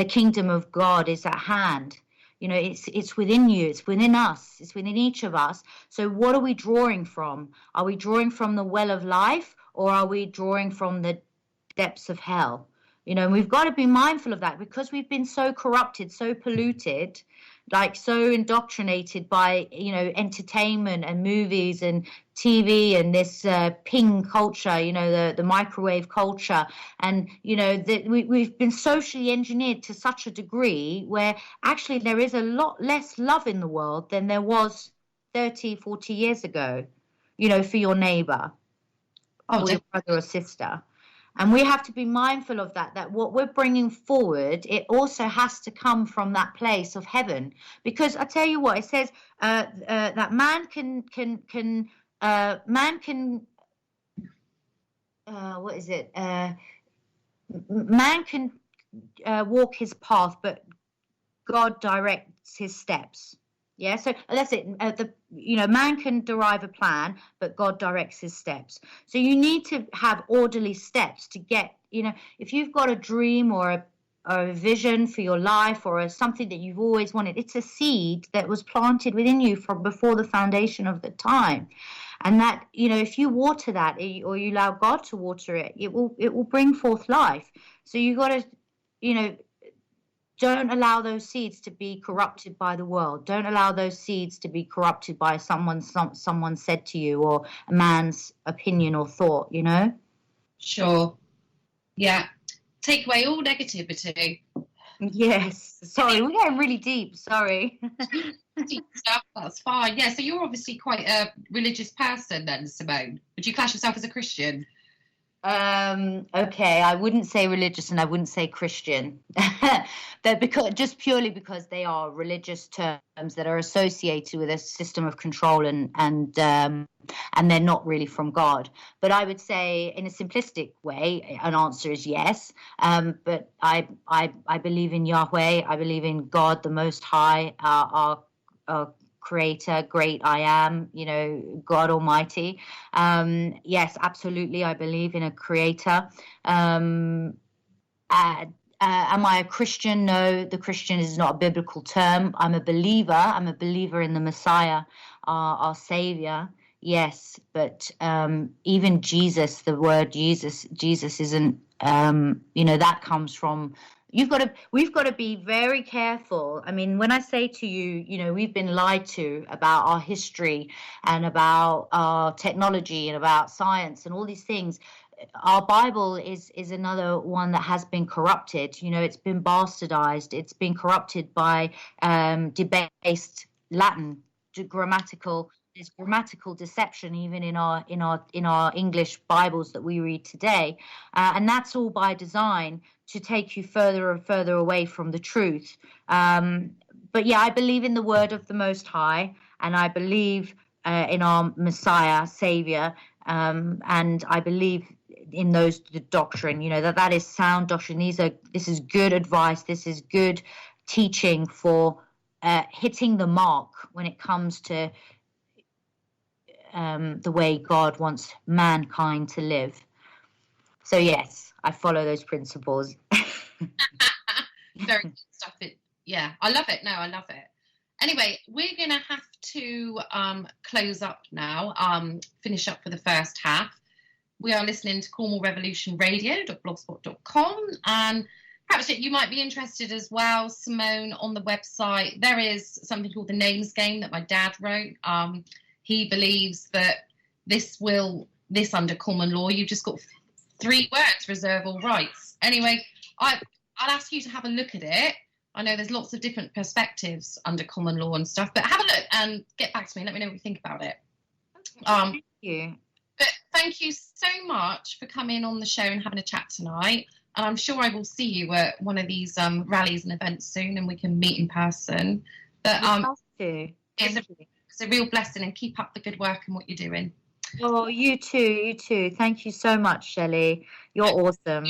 kingdom of God is at hand. It's within you, it's within us, it's within each of us. So what are we drawing from? Are we drawing from the well of life, or are we drawing from the depths of hell? You know, and we've got to be mindful of that because we've been so corrupted, so polluted, like so indoctrinated by, you know, entertainment and movies and TV and this ping culture, you know, the microwave culture. And, you know, we've been socially engineered to such a degree where actually there is a lot less love in the world than there was 30, 40 years ago, you know, for your neighbor or your brother or sister. And we have to be mindful of that what we're bringing forward, it also has to come from that place of heaven. Because I tell you what, it says that man can what is it? Man can walk his path, but God directs his steps. Yeah, so that's it. You know, man can derive a plan, but God directs his steps. So you need to have orderly steps to get, you know, if you've got a dream or a vision for your life or something that you've always wanted, it's a seed that was planted within you from before the foundation of the time. And that, you know, if you water that or you allow God to water it, it will bring forth life. So you got to, you know, don't allow those seeds to be corrupted by the world. Don't allow those seeds to be corrupted by someone said to you or a man's opinion or thought, you know? Sure. Yeah. Take away all negativity. Yes. Sorry, we're getting really deep. Sorry. Deep stuff, that's fine. Yeah, so you're obviously quite a religious person then, Simone. Would you class yourself as a Christian? Okay, I wouldn't say religious and I wouldn't say Christian. But just purely because they are religious terms that are associated with a system of control and they're not really from God. But I would say in a simplistic way, an answer is yes. But I believe in Yahweh, I believe in God the Most High, our Creator, great I am, you know, God Almighty. Yes, absolutely, I believe in a creator. Am I a Christian? No, the Christian is not a biblical term. I'm a believer. I'm a believer in the Messiah, our Savior. Yes, but even Jesus, the word Jesus isn't, you know, that comes from. We've got to be very careful. I mean, when I say to you, you know, we've been lied to about our history and about our technology and about science and all these things. Our Bible is another one that has been corrupted. You know, it's been bastardized. It's been corrupted by debased Latin, grammatical. There's grammatical deception even in our English Bibles that we read today, and that's all by design to take you further and further away from the truth. But yeah, I believe in the word of the Most High, and I believe in our Messiah, Savior, and I believe in the doctrine. You know, that is sound doctrine. This is good advice. This is good teaching for hitting the mark when it comes to the way God wants mankind to live. So yes, I follow those principles. Very good stuff. Yeah, I love it. No, I love it. Anyway, we're going to have to close up now, finish up for the first half. We are listening to CornwallRevolutionRadio.blogspot.com, and perhaps you might be interested as well, Simone, on the website. There is something called the Names Game that my dad wrote. He believes that this under common law, you've just got 3 words: reserve all rights. Anyway, I'll ask you to have a look at it. I know there's lots of different perspectives under common law and stuff, but have a look and get back to me. Let me know what you think about it. Thank you. But thank you so much for coming on the show and having a chat tonight. And I'm sure I will see you at one of these rallies and events soon, and we can meet in person. But it's a real blessing, and keep up the good work and what you're doing. Oh, you too. Thank you so much, Shelley. You're awesome.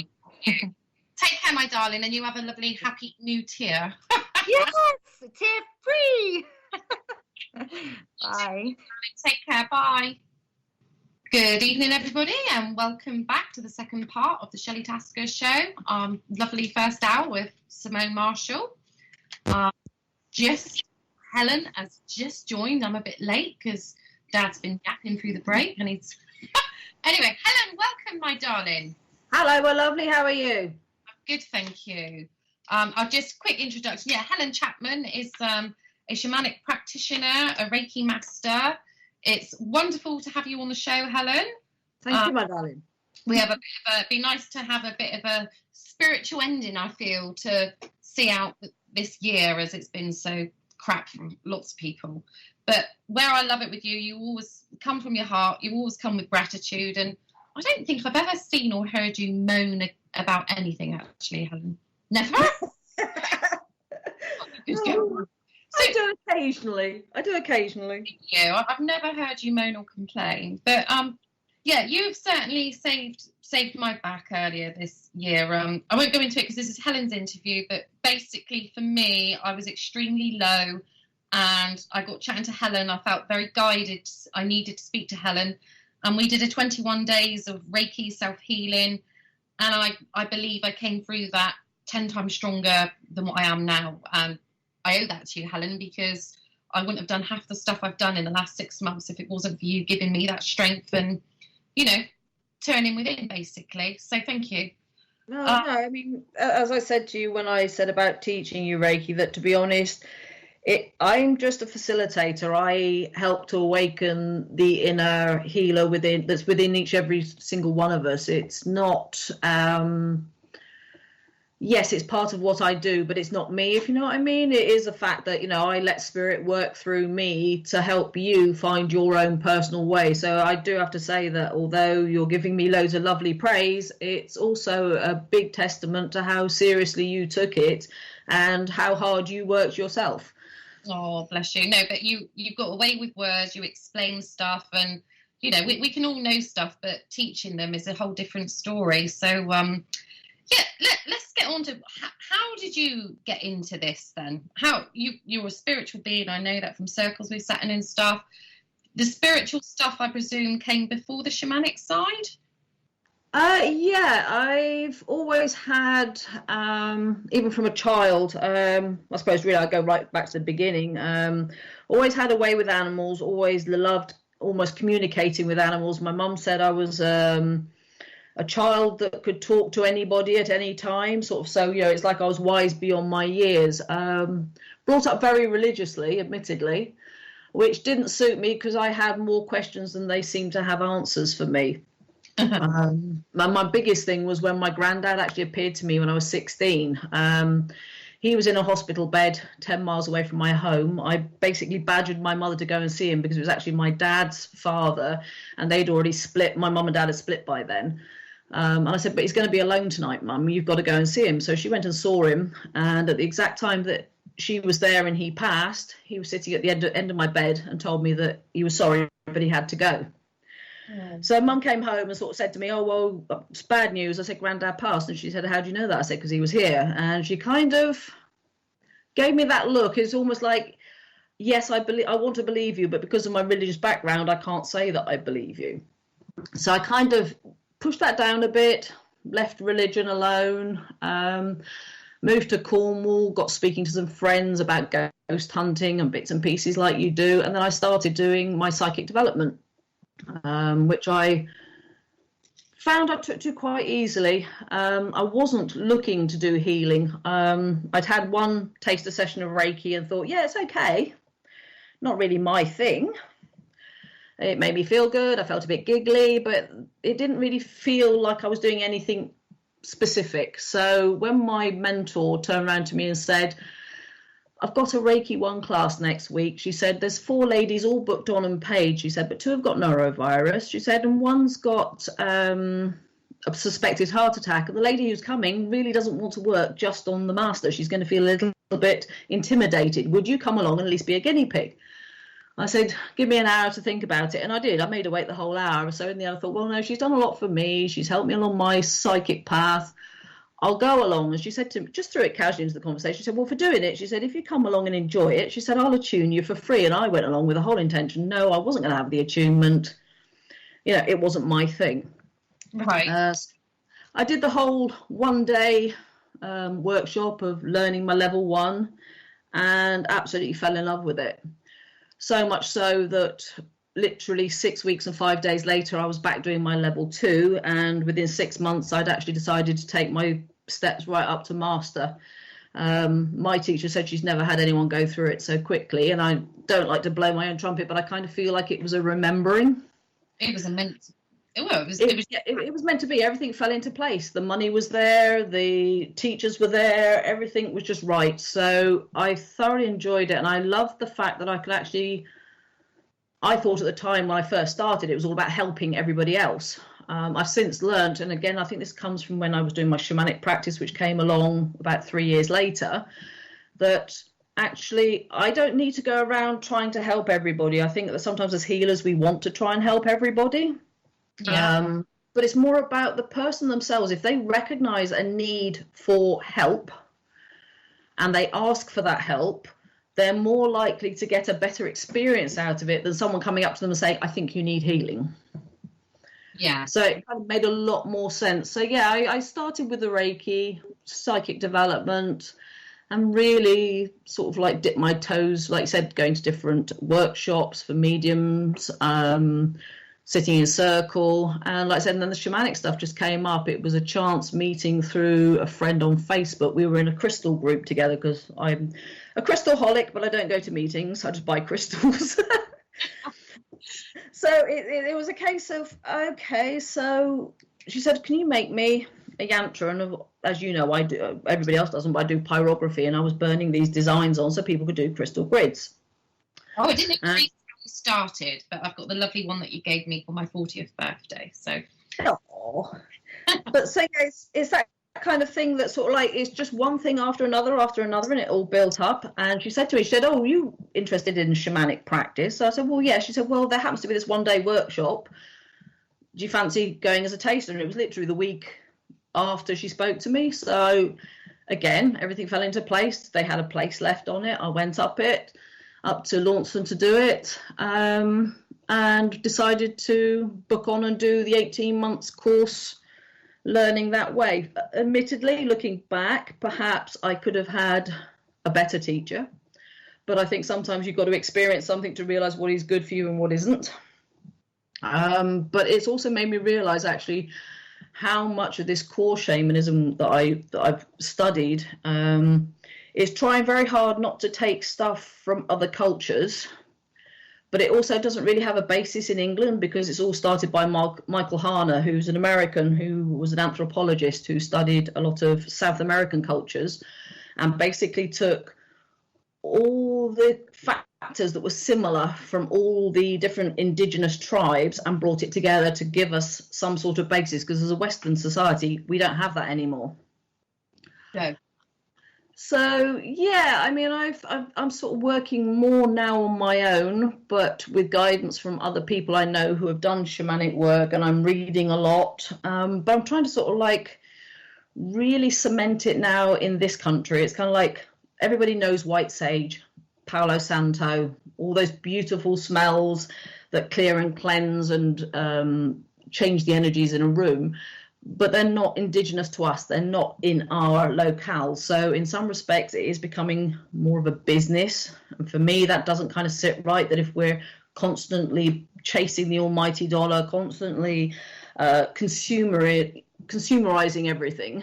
Take care, my darling, and you have a lovely, happy new tear. Yes, tear free. Bye. Take care. Bye. Good evening, everybody, and welcome back to the second part of the Shelley Tasker Show. Lovely first hour with Simone Marshall. Helen has just joined. I'm a bit late because Dad's been yapping through the break, and he's... Anyway, Helen, welcome, my darling. Hello, well, lovely. How are you? good, thank you. I'll just quick introduction. Yeah, Helen Chapman is a shamanic practitioner, a Reiki master. It's wonderful to have you on the show, Helen. Thank you, my darling. We have it'd be nice to have a bit of a spiritual ending, I feel, to see out this year, as it's been so crap from lots of people. But where I love it with you, you always come from your heart, you always come with gratitude, and I don't think I've ever seen or heard you moan about anything, actually, Helen. Never? No, I do occasionally. Yeah, I've never heard you moan or complain. But yeah, you've certainly saved my back earlier this year. I won't go into it because this is Helen's interview, but basically for me, I was extremely low and I got chatting to Helen. I felt very guided. I needed to speak to Helen. And we did a 21 days of Reiki self-healing. And I believe I came through that 10 times stronger than what I am now. And I owe that to you, Helen, because I wouldn't have done half the stuff I've done in the last 6 months if it wasn't for you giving me that strength and, you know, turning within, basically. So thank you. No, I mean, as I said to you when I said about teaching you Reiki, that to be honest, I'm just a facilitator. I help to awaken the inner healer that's within every single one of us. It's not, yes, it's part of what I do, but it's not me, if you know what I mean. It is a fact that, you know, I let spirit work through me to help you find your own personal way. So I do have to say that although you're giving me loads of lovely praise, it's also a big testament to how seriously you took it and how hard you worked yourself. Oh, bless you. No, but you got away with words, you explain stuff, and, you know, we can all know stuff, but teaching them is a whole different story. So, yeah, let's get on to how did you get into this then? How you're a spiritual being, I know that from circles we've sat in and stuff. The spiritual stuff, I presume, came before the shamanic side? Yeah, I've always had, even from a child, I suppose really I go right back to the beginning, always had a way with animals, always loved almost communicating with animals. My mum said I was a child that could talk to anybody at any time, sort of, so, you know, it's like I was wise beyond my years. Brought up very religiously, admittedly, which didn't suit me because I had more questions than they seemed to have answers for me. My biggest thing was when my granddad actually appeared to me when I was 16. He was in a hospital bed 10 miles away from my home. I basically badgered my mother to go and see him because it was actually my dad's father, and they'd already split. My mum and dad had split by then. And I said, but he's going to be alone tonight, Mum. You've got to go and see him. So she went and saw him. And at the exact time that she was there and he passed, he was sitting at the end of my bed and told me that he was sorry, but he had to go. So Mum came home and sort of said to me, oh, well, it's bad news. I said, Granddad passed. And she said, how do you know that? I said, because he was here. And she kind of gave me that look. It's almost like, yes, I want to believe you, but because of my religious background, I can't say that I believe you. So I kind of pushed that down a bit, left religion alone, moved to Cornwall, got speaking to some friends about ghost hunting and bits and pieces like you do. And then I started doing my psychic development. Which I found I took to quite easily. I wasn't looking to do healing. I'd had one taster session of Reiki and thought, yeah, it's okay. Not really my thing. It made me feel good. I felt a bit giggly, but it didn't really feel like I was doing anything specific. So when my mentor turned around to me and said, I've got a Reiki 1 class next week. She said, there's 4 ladies all booked on and paid. She said, but 2 have got norovirus. She said, and one's got a suspected heart attack. And the lady who's coming really doesn't want to work just on the master. She's going to feel a little bit intimidated. Would you come along and at least be a guinea pig? I said, give me an hour to think about it. And I did. I made her wait the whole hour. So in the end, I thought, well, no, she's done a lot for me. She's helped me along my psychic path. I'll go along. And she said to me, just threw it casually into the conversation, she said, well, for doing it, she said, if you come along and enjoy it, she said, I'll attune you for free. And I went along with the whole intention. No, I wasn't going to have the attunement. You know, it wasn't my thing. Right. I did the whole 1-day workshop of learning my level 1 and absolutely fell in love with it. So much so that literally 6 weeks and 5 days later, I was back doing my level 2. And within 6 months, I'd actually decided to take my steps right up to master. My teacher said she's never had anyone go through it so quickly, and I don't like to blow my own trumpet, but I kind of feel like it was a remembering. It was immense. It was meant to be. Everything fell into place. The money was there, the teachers were there, everything was just right. So I thoroughly enjoyed it, and I loved the fact that I could actually, I thought at the time when I first started, it was all about helping everybody else. I've since learned, and again, I think this comes from when I was doing my shamanic practice, which came along about 3 years later, that actually I don't need to go around trying to help everybody. I think that sometimes as healers, we want to try and help everybody. Yeah. But it's more about the person themselves. If they recognize a need for help and they ask for that help, they're more likely to get a better experience out of it than someone coming up to them and saying, I think you need healing. Yeah. So it kind of made a lot more sense. So yeah, I started with the Reiki, psychic development, and really sort of like dipped my toes, like I said, going to different workshops for mediums, sitting in a circle. And like I said, and then the shamanic stuff just came up. It was a chance meeting through a friend on Facebook. We were in a crystal group together because I'm a crystal-holic, but I don't go to meetings. I just buy crystals. So it was a case of, okay, so she said, can you make me a yantra? And as you know, I do, everybody else doesn't, but I do pyrography, and I was burning these designs on so people could do crystal grids. Oh, I didn't agree how you started, but I've got the lovely one that you gave me for my 40th birthday. So, oh. But so yeah, it's that kind of thing that sort of like it's just one thing after another, and it all built up. And she said to me, she said, oh, you interested in shamanic practice? So I said, well, yeah. She said, well, there happens to be this 1-day workshop. Do you fancy going as a taster? And it was literally the week after she spoke to me. So again, everything fell into place. They had a place left on it. I went up to Launceston to do it, and decided to book on and do the 18 months course, learning that way. Admittedly, looking back, perhaps I could have had a better teacher, but I think sometimes you've got to experience something to realize what is good for you and what isn't. But it's also made me realize actually how much of this core shamanism that I've studied is trying very hard not to take stuff from other cultures, but it also doesn't really have a basis in England because it's all started by Michael Harner, who's an American who was an anthropologist who studied a lot of South American cultures and basically took all the factors that were similar from all the different indigenous tribes and brought it together to give us some sort of basis, because as a Western society, we don't have that anymore. no. So yeah, I mean, I'm sort of working more now on my own, but with guidance from other people I know who have done shamanic work, and I'm reading a lot. But I'm trying to sort of like really cement it now in this country. It's kind of like everybody knows white sage, Palo Santo, all those beautiful smells that clear and cleanse and change the energies in a room. But they're not indigenous to us. They're not in our locale. So in some respects, it is becoming more of a business. And for me, that doesn't kind of sit right, that if we're constantly chasing the almighty dollar, constantly consumerizing everything,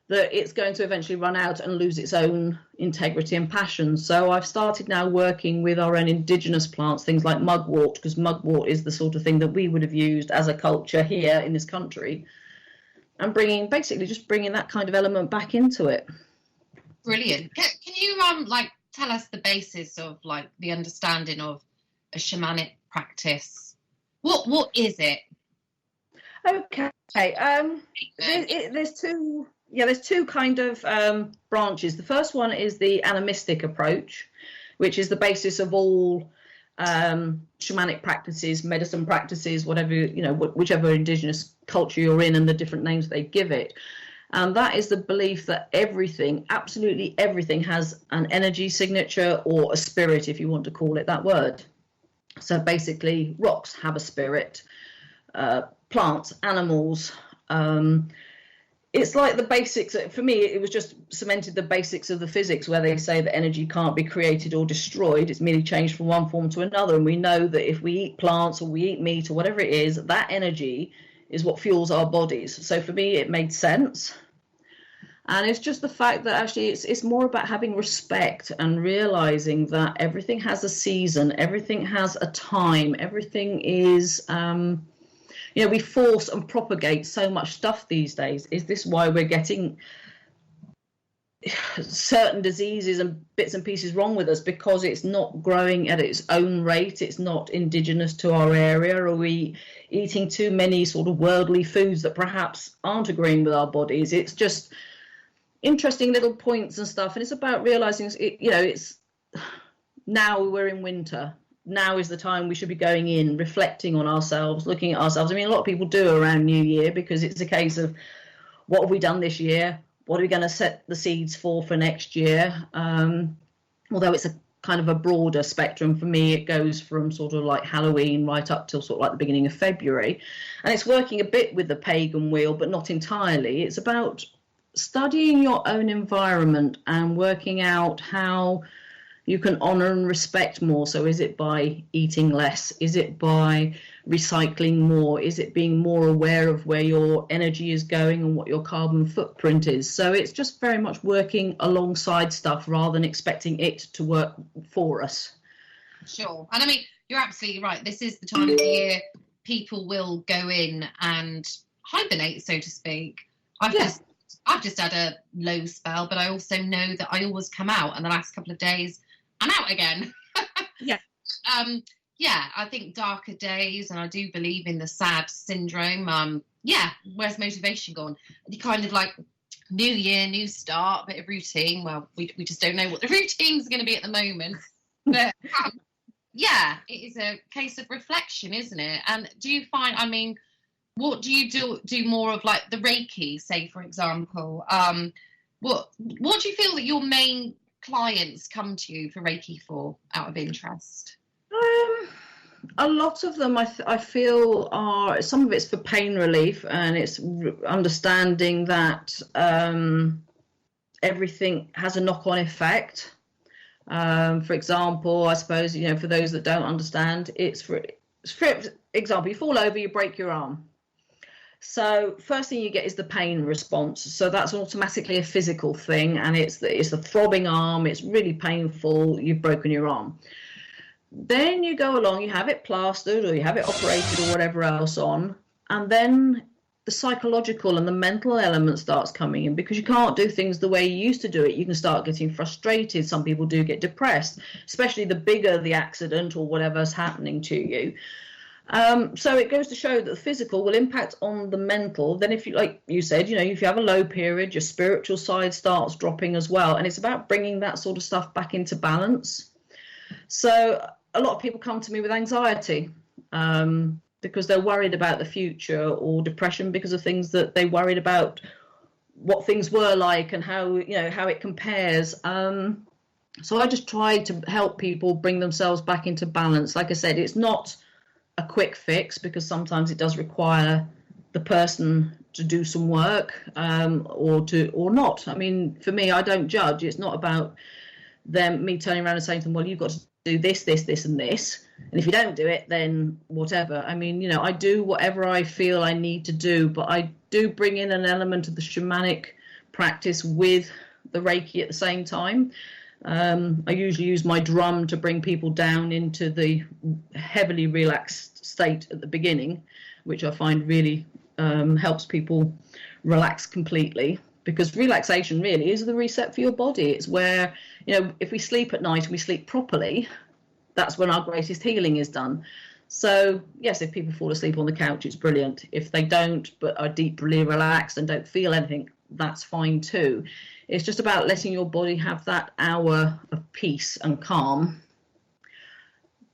that it's going to eventually run out and lose its own integrity and passion. So I've started now working with our own indigenous plants, things like mugwort, because mugwort is the sort of thing that we would have used as a culture here in this country, and bringing that kind of element back into it. Brilliant. Can you like tell us the basis of like the understanding of a shamanic practice? What is it? Okay. There's two. Yeah, there's two kind of branches. The first one is the animistic approach, which is the basis of all shamanic practices, medicine practices, whatever, whichever indigenous culture you're in and the different names they give it. And that is the belief that everything, absolutely everything, has an energy signature or a spirit, if you want to call it that word. So basically, rocks have a spirit, plants, animals, it's like the basics. For me, it was just cemented the basics of the physics, where they say that energy can't be created or destroyed. It's merely changed from one form to another. And we know that if we eat plants or we eat meat or whatever it is, that energy is what fuels our bodies. So for me, it made sense. And it's just the fact that actually it's more about having respect and realizing that everything has a season, everything has a time, everything is, we force and propagate so much stuff these days. Is this why we're getting certain diseases and bits and pieces wrong with us? Because it's not growing at its own rate, it's not indigenous to our area? Are we eating too many sort of worldly foods that perhaps aren't agreeing with our bodies? It's just interesting little points and stuff, and it's about realizing it's now we're in winter. Now is the time we should be going in, reflecting on ourselves, looking at ourselves. I mean, a lot of people do around New Year, because it's a case of, what have we done this year? What are we going to set the seeds for next year? Although it's a kind of a broader spectrum. For me, it goes from sort of like Halloween right up till sort of like the beginning of February. And it's working a bit with the pagan wheel, but not entirely. It's about studying your own environment and working out how you can honor and respect more. So is it by eating less? Is it by recycling more? Is it being more aware of where your energy is going and what your carbon footprint is? So it's just very much working alongside stuff rather than expecting it to work for us. Sure. And I mean, you're absolutely right. This is the time of the year people will go in and hibernate, so to speak. I've just had a low spell, but I also know that I always come out, and the last couple of days I'm out again. Yeah. I think darker days, and I do believe in the sad syndrome. Where's motivation gone? You kind of like, new year, new start, bit of routine. Well, we just don't know what the routine's going to be at the moment. But it is a case of reflection, isn't it? And do you find, I mean, what do you do more of, like the Reiki, say, for example? What do you feel that your main clients come to you for Reiki for, out of interest? A lot of them I feel are, some of it's for pain relief, and it's understanding that everything has a knock-on effect. For example, I suppose, for those that don't understand, it's for example, you fall over, you break your arm. So first thing you get is the pain response. So that's automatically a physical thing, and it's the throbbing arm. It's really painful. You've broken your arm. Then you go along, you have it plastered or you have it operated or whatever else on, and then the psychological and the mental element starts coming in, because you can't do things the way you used to do it. You can start getting frustrated. Some people do get depressed, especially the bigger the accident or whatever's happening to you. So it goes to show that the physical will impact on the mental. Then if you, like you said, if you have a low period, your spiritual side starts dropping as well. And it's about bringing that sort of stuff back into balance. So a lot of people come to me with anxiety because they're worried about the future, or depression because of things that they worried about, what things were like and how it compares. So I just try to help people bring themselves back into balance. Like I said, it's not a quick fix, because sometimes it does require the person to do some work or not. I mean, for me, I don't judge. It's not about me turning around and saying to them, well, you've got to do this, this, this, and this. And if you don't do it, then whatever. I mean, I do whatever I feel I need to do, but I do bring in an element of the shamanic practice with the Reiki at the same time. I usually use my drum to bring people down into the heavily relaxed state at the beginning, which I find really helps people relax completely, because relaxation really is the reset for your body. It's where, if we sleep at night and we sleep properly, that's when our greatest healing is done. So yes, if people fall asleep on the couch, it's brilliant. If they don't, but are deeply relaxed and don't feel anything, that's fine too. It's just about letting your body have that hour of peace and calm,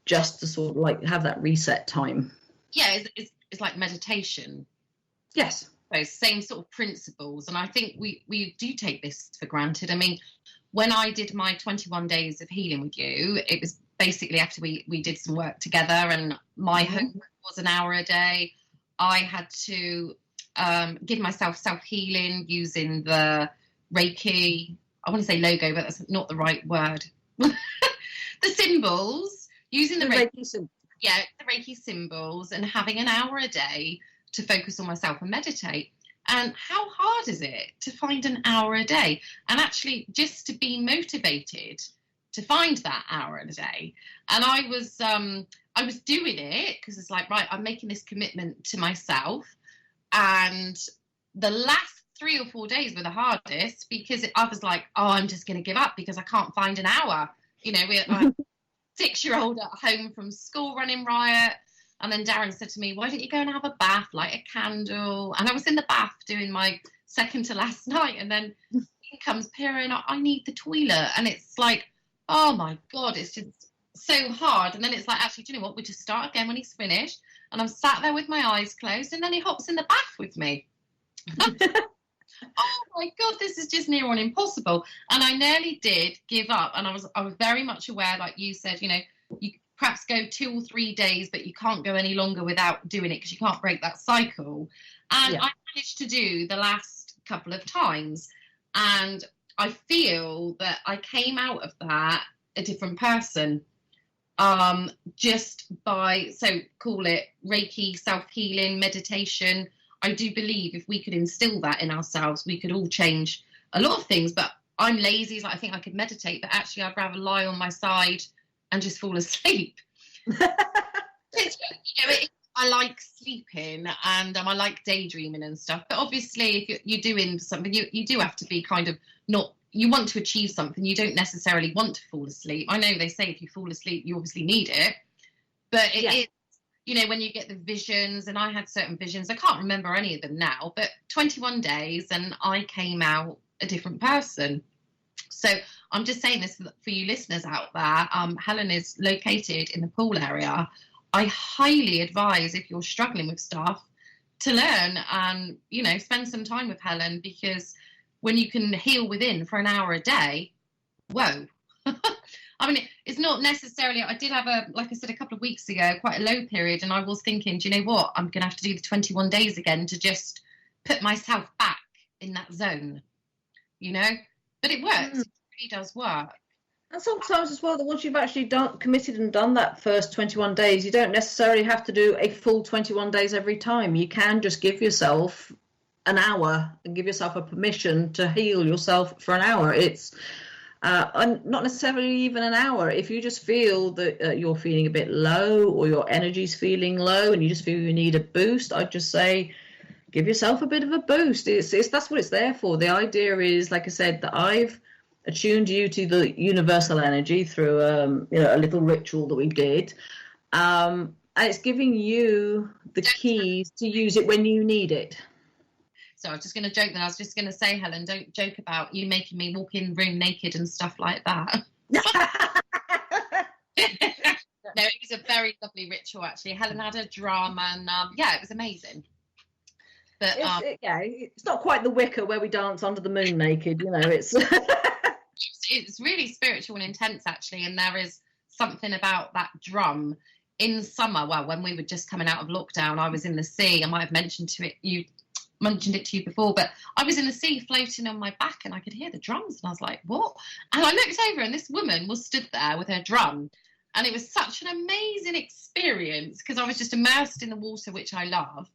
just to sort of like have that reset time. Yeah, it's like meditation. Yes. Those same sort of principles. And I think we do take this for granted. I mean, when I did my 21 days of healing with you, it was basically after we did some work together, and my homework was an hour a day. I had to give myself self-healing using the Reiki, I want to say logo, but that's not the right word. The symbols, using the Reiki symbols. Yeah, the Reiki symbols, and having an hour a day to focus on myself and meditate. And how hard is it to find an hour a day? And actually just to be motivated to find that hour a day. And I was doing it because it's like, right, I'm making this commitment to myself. And the last 3 or 4 days were the hardest because I was like, oh, I'm just going to give up because I can't find an hour. You know, we're like 6-year-old at home from school running riot. And then Darren said to me, why don't you go and have a bath, light a candle? And I was in the bath doing my second to last night. And then he comes, Pyrrha, and I need the toilet. And it's like, oh my God, it's just so hard. And then it's like, actually, do you know what? We just start again when he's finished. And I'm sat there with my eyes closed. And then he hops in the bath with me. Oh my God, this is just near on impossible. And I nearly did give up. And I was very much aware, like you said, you know, you perhaps go 2 or 3 days, but you can't go any longer without doing it because you can't break that cycle. And I managed to do the last couple of times. And I feel that I came out of that a different person, just by, so call it Reiki, self-healing, meditation. I do believe if we could instill that in ourselves, we could all change a lot of things. But I'm lazy, so I think I could meditate, but actually I'd rather lie on my side and just fall asleep. I like sleeping and I like daydreaming and stuff. But obviously, if you're doing something, you do have to be kind of not, you want to achieve something, you don't necessarily want to fall asleep. I know they say if you fall asleep, you obviously need it. But it is, you know, when you get the visions, and I had certain visions, I can't remember any of them now, but 21 days and I came out a different person. So I'm just saying this for you listeners out there. Helen is located in the Poole area. I highly advise, if you're struggling with stuff, to learn and, you know, spend some time with Helen, because when you can heal within for an hour a day, whoa. I mean, it's not necessarily, I did have like I said, a couple of weeks ago, quite a low period. And I was thinking, do you know what? I'm going to have to do the 21 days again to just put myself back in that zone, you know? But it works. It really does work. And sometimes as well, that once you've actually committed and done that first 21 days, you don't necessarily have to do a full 21 days every time. You can just give yourself an hour and give yourself a permission to heal yourself for an hour. It's and not necessarily even an hour. If you just feel that you're feeling a bit low, or your energy's feeling low and you just feel you need a boost, I'd just say, give yourself a bit of a boost. It's that's what it's there for. The idea is, like I said, that I've attuned you to the universal energy through you know, a little ritual that we did, and it's giving you the keys to use it when you need it. So I was just going to joke that I was just going to say, Helen, don't joke about you making me walk in the room naked and stuff like that. No, it was a very lovely ritual, actually. Helen had a drum and yeah, it was amazing. But it's not quite the Wicker where we dance under the moon naked, you know. It's it's really spiritual and intense, actually. And there is something about that drum in summer. Well, when we were just coming out of lockdown, I was in the sea. I might have mentioned it to you before, but I was in the sea floating on my back and I could hear the drums and I was like, what? And I looked over and this woman was stood there with her drum, and it was such an amazing experience because I was just immersed in the water, which I love.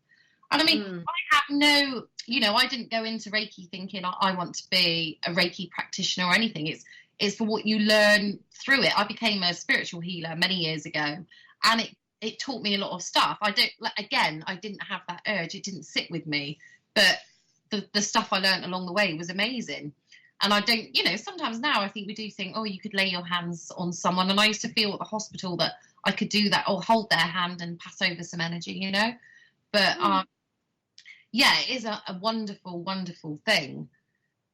And I mean, I have no, you know, I didn't go into Reiki thinking I want to be a Reiki practitioner or anything. It's for what you learn through it. I became a spiritual healer many years ago, and it taught me a lot of stuff. I didn't have that urge. It didn't sit with me, but the stuff I learned along the way was amazing. And I don't, you know, sometimes now I think we do think, oh, you could lay your hands on someone. And I used to feel at the hospital that I could do that, or hold their hand and pass over some energy, you know. But yeah, it is a wonderful, wonderful thing.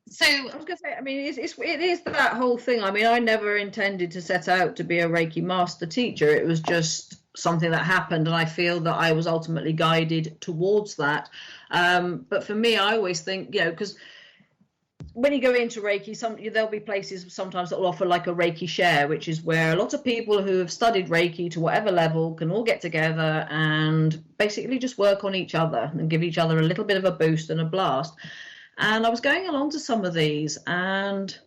So I was going to say, I mean, it is that whole thing. I mean, I never intended to set out to be a Reiki master teacher. It was just something that happened, and I feel that I was ultimately guided towards that. But for me, I always think, you know, because when you go into Reiki, there'll be places sometimes that will offer like a Reiki share, which is where a lot of people who have studied Reiki to whatever level can all get together and basically just work on each other and give each other a little bit of a boost and a blast. And I was going along to some of these, and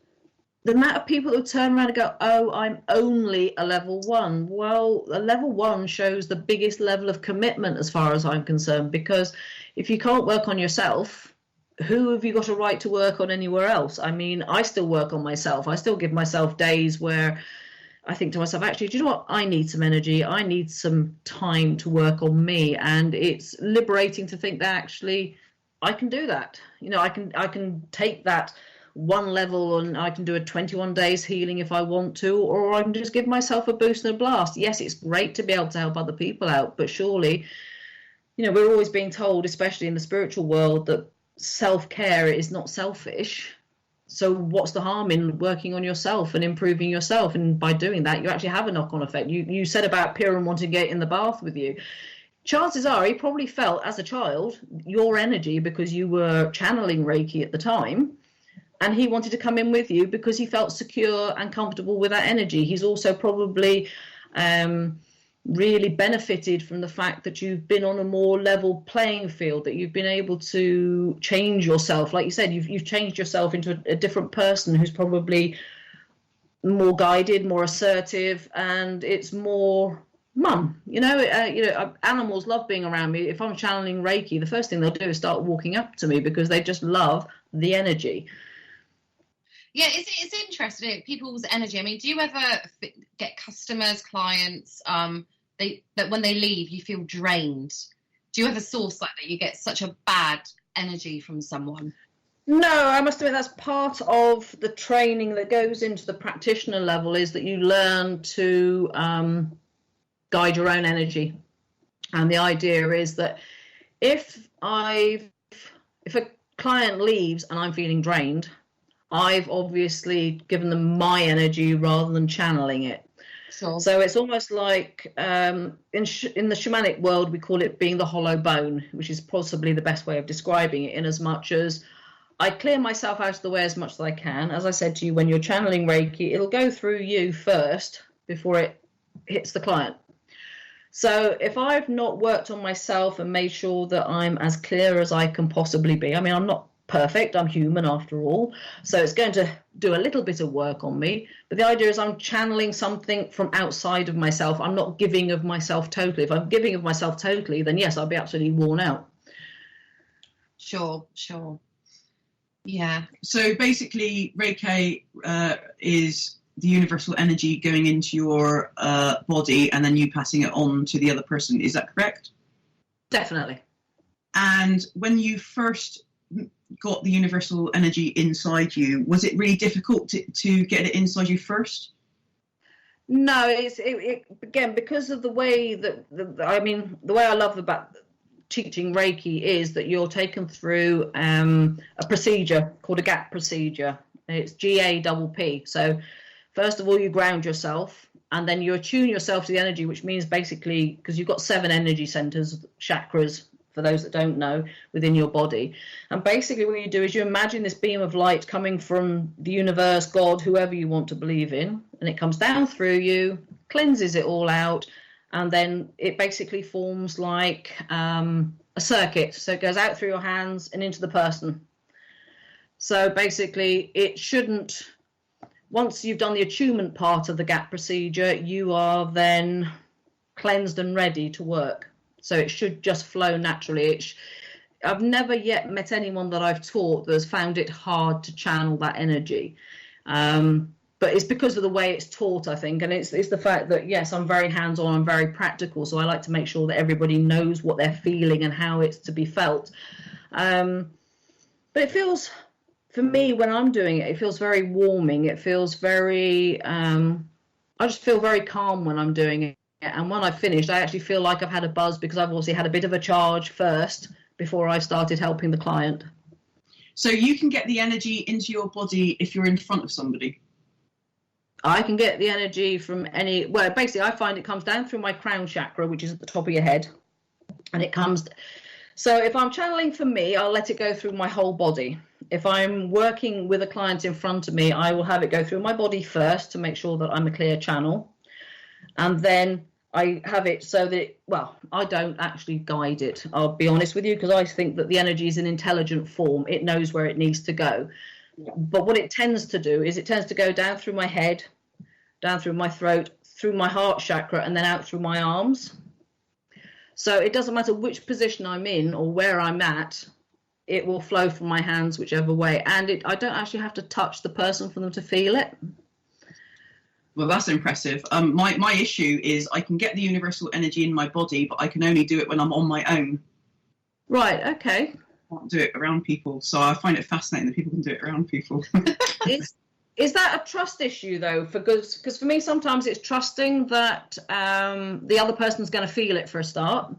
the amount of people who turn around and go, oh, I'm only a level 1. Well, a level 1 shows the biggest level of commitment as far as I'm concerned, because if you can't work on yourself, who have you got a right to work on anywhere else? I mean, I still work on myself. I still give myself days where I think to myself, actually, do you know what? I need some energy. I need some time to work on me. And it's liberating to think that actually I can do that. You know, I can take that one level and I can do a 21 days healing if I want to, or I can just give myself a boost and a blast. Yes, it's great to be able to help other people out, but surely, you know, we're always being told, especially in the spiritual world, that self-care is not selfish. So what's the harm in working on yourself and improving yourself? And by doing that, you actually have a knock-on effect. You said about Piran wanting to get in the bath with you. Chances are he probably felt as a child your energy because you were channeling Reiki at the time, and he wanted to come in with you because he felt secure and comfortable with that energy. He's also probably really benefited from the fact that you've been on a more level playing field, that you've been able to change yourself. Like you said, you've changed yourself into a different person who's probably more guided, more assertive, and it's more mum. Animals love being around me. If I'm channeling Reiki, the first thing they'll do is start walking up to me because they just love the energy. Yeah, it's interesting, people's energy. I mean, do you ever get customers, clients, that when they leave, you feel drained? Do you ever source like that? You get such a bad energy from someone? No, I must admit that's part of the training that goes into the practitioner level, is that you learn to guide your own energy. And the idea is that if a client leaves and I'm feeling drained, I've obviously given them my energy rather than channeling it. Sure. So it's almost like in the shamanic world, we call it being the hollow bone, which is possibly the best way of describing it, in as much as I clear myself out of the way as much as I can. As I said to you, when you're channeling Reiki, it'll go through you first before it hits the client. So if I've not worked on myself and made sure that I'm as clear as I can possibly be, I mean, I'm not perfect, I'm human after all, so it's going to do a little bit of work on me, but the idea is I'm channeling something from outside of myself. I'm not giving of myself totally. If I'm giving of myself totally, then yes, I'll be absolutely worn out. Sure. Yeah. So basically, Reiki is the universal energy going into your body and then you passing it on to the other person. Is that correct? Definitely. And when you first got the universal energy inside you, was it really difficult to get it inside you first? No, it again, because of the way that the way I love about teaching Reiki is that you're taken through a procedure called a gap procedure. It's GAPP. So first of all, you ground yourself, and then you attune yourself to the energy, which means basically, because you've got 7 energy centers, chakras, for those that don't know, within your body. And basically what you do is you imagine this beam of light coming from the universe, God, whoever you want to believe in, and it comes down through you, cleanses it all out, and then it basically forms like a circuit. So it goes out through your hands and into the person. So basically it shouldn't, once you've done the attunement part of the gap procedure, you are then cleansed and ready to work. So it should just flow naturally. I've never yet met anyone that I've taught that has found it hard to channel that energy. But it's because of the way it's taught, I think. And it's the fact that, yes, I'm very hands-on, I'm very practical. So I like to make sure that everybody knows what they're feeling and how it's to be felt. But it feels, for me, when I'm doing it, it feels very warming. It feels very, I just feel very calm when I'm doing it. And when I've finished, I actually feel like I've had a buzz because I've obviously had a bit of a charge first before I started helping the client. So you can get the energy into your body if you're in front of somebody? I can get the energy from basically I find it comes down through my crown chakra, which is at the top of your head. And it comes, so if I'm channeling for me, I'll let it go through my whole body. If I'm working with a client in front of me, I will have it go through my body first to make sure that I'm a clear channel. And then I have it so that, I don't actually guide it. I'll be honest with you, because I think that the energy is an intelligent form. It knows where it needs to go. But what it tends to do is it tends to go down through my head, down through my throat, through my heart chakra, and then out through my arms. So it doesn't matter which position I'm in or where I'm at. it will flow from my hands whichever way, and I don't actually have to touch the person for them to feel it. Well, that's impressive. My issue is I can get the universal energy in my body, but I can only do it when I'm on my own. Right, okay. I can't do it around people, so I find it fascinating that people can do it around people. Is that a trust issue though? Because for me, sometimes it's trusting that the other person's going to feel it for a start.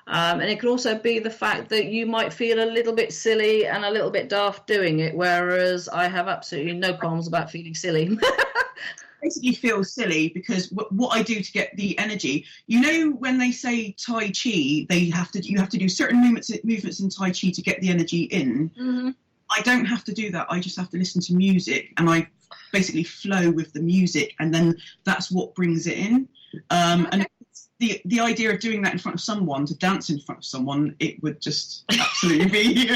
And it can also be the fact that you might feel a little bit silly and a little bit daft doing it, whereas I have absolutely no qualms about feeling silly. Basically feel silly because what I do to get the energy, you know, when they say Tai Chi, you have to do certain movements in Tai Chi to get the energy in. Mm-hmm. I don't have to do that. I just have to listen to music, and I basically flow with the music, and then that's what brings it in. And the idea of doing that in front of someone, to dance in front of someone, it would just absolutely be.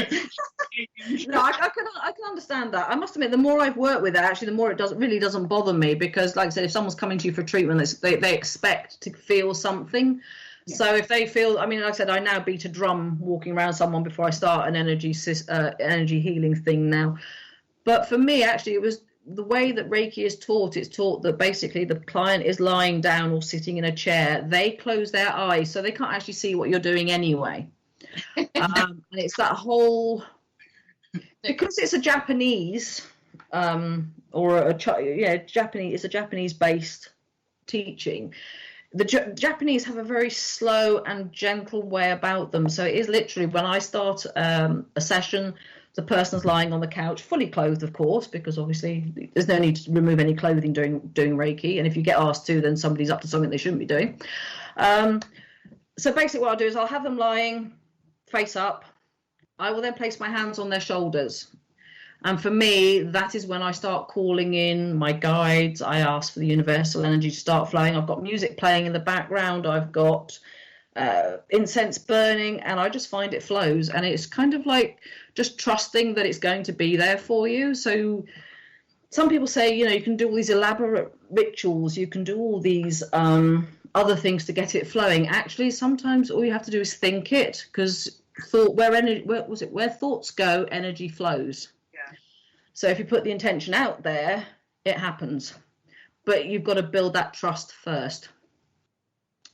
No, I can understand that. I must admit, the more I've worked with it, actually, the more it really doesn't bother me, because, like I said, if someone's coming to you for treatment, they expect to feel something. Yeah. So if they feel, I mean, like I said, I now beat a drum walking around someone before I start an energy healing thing now. But for me, actually, it was the way that Reiki is taught. It's taught that basically the client is lying down or sitting in a chair. They close their eyes, so they can't actually see what you're doing anyway. And it's that whole, because it's a Japanese it's a Japanese-based teaching. The Japanese have a very slow and gentle way about them. So it is literally, when I start a session, the person's lying on the couch, fully clothed, of course, because obviously there's no need to remove any clothing doing Reiki. And if you get asked to, then somebody's up to something they shouldn't be doing. So basically what I'll do is I'll have them lying face up. I will then place my hands on their shoulders. And for me, that is when I start calling in my guides. I ask for the universal energy to start flowing. I've got music playing in the background. I've got incense burning, and I just find it flows. And it's kind of like just trusting that it's going to be there for you. So some people say, you know, you can do all these elaborate rituals. You can do all these other things to get it flowing. Actually, sometimes all you have to do is think it, because where thoughts go, energy flows. So if you put the intention out there, it happens. But you've got to build that trust first.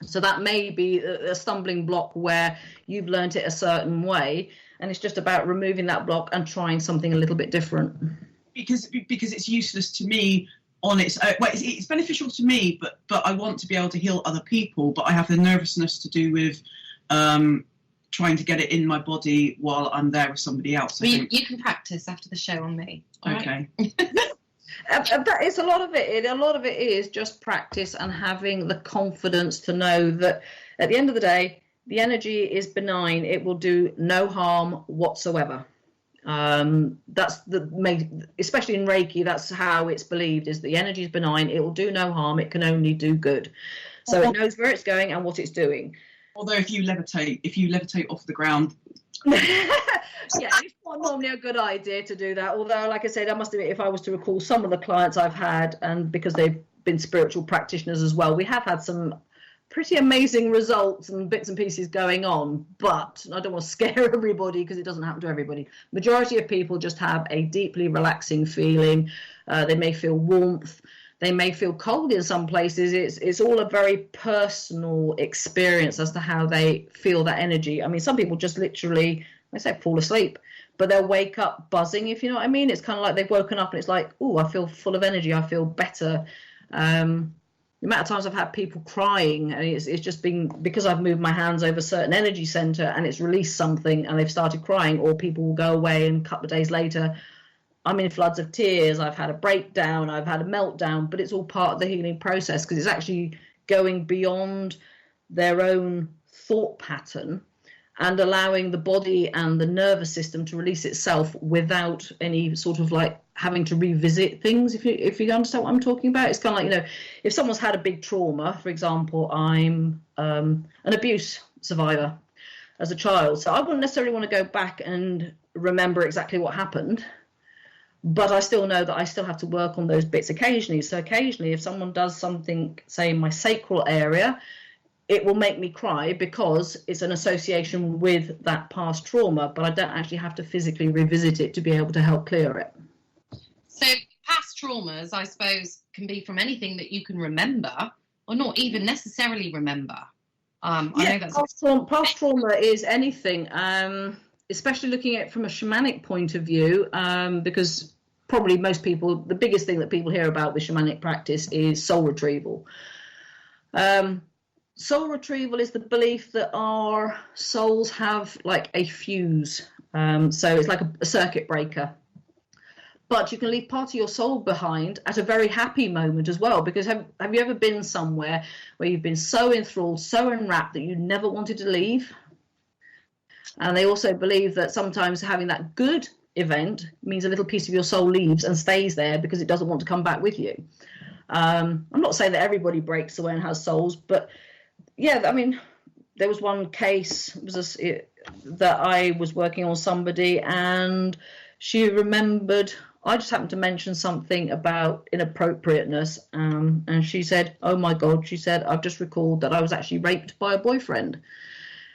So that may be a stumbling block where you've learned it a certain way, and it's just about removing that block and trying something a little bit different. Because it's useless to me on its own. Well, it's beneficial to me, but I want to be able to heal other people. But I have the nervousness to do with trying to get it in my body while I'm there with somebody else. You can practice after the show on me. Okay. That is a lot of it. A lot of it is just practice and having the confidence to know that at the end of the day, the energy is benign. It will do no harm whatsoever. That's especially in Reiki, that's how it's believed, is the energy is benign. It will do no harm. It can only do good. So it knows where it's going and what it's doing. Although if you levitate off the ground. Yeah, it's not normally a good idea to do that. Although, like I said, I must admit, if I was to recall some of the clients I've had, and because they've been spiritual practitioners as well, we have had some pretty amazing results and bits and pieces going on. But I don't want to scare everybody, because it doesn't happen to everybody. Majority of people just have a deeply relaxing feeling. They may feel warmth. They may feel cold in some places. It's all a very personal experience as to how they feel that energy. I mean, some people just literally, I say, fall asleep, but they'll wake up buzzing, if you know what I mean. It's kind of like they've woken up and it's like, oh, I feel full of energy. I feel better. The amount of times I've had people crying, and it's just been because I've moved my hands over a certain energy center and it's released something and they've started crying, or people will go away and a couple of days later, I'm in floods of tears, I've had a breakdown, I've had a meltdown, but it's all part of the healing process, because it's actually going beyond their own thought pattern and allowing the body and the nervous system to release itself without any sort of like having to revisit things, if you understand what I'm talking about. It's kind of like, you know, if someone's had a big trauma, for example, I'm an abuse survivor as a child, so I wouldn't necessarily want to go back and remember exactly what happened. But I still know that I still have to work on those bits occasionally. So occasionally, if someone does something, say in my sacral area, it will make me cry because it's an association with that past trauma, but I don't actually have to physically revisit it to be able to help clear it. So past traumas, I suppose, can be from anything that you can remember or not even necessarily remember. I know that's past trauma is anything, especially looking at it from a shamanic point of view, because probably most people, the biggest thing that people hear about with shamanic practice is soul retrieval. Soul retrieval is the belief that our souls have like a fuse. So it's like a circuit breaker. But you can leave part of your soul behind at a very happy moment as well. Because have you ever been somewhere where you've been so enthralled, so enwrapped that you never wanted to leave? And they also believe that sometimes having that good event means a little piece of your soul leaves and stays there because it doesn't want to come back with you. I'm not saying that everybody breaks away and has souls, but yeah, I mean, there was one case that I was working on somebody, and she remembered, I just happened to mention something about inappropriateness, and she said, oh my God, she said, I've just recalled that I was actually raped by a boyfriend.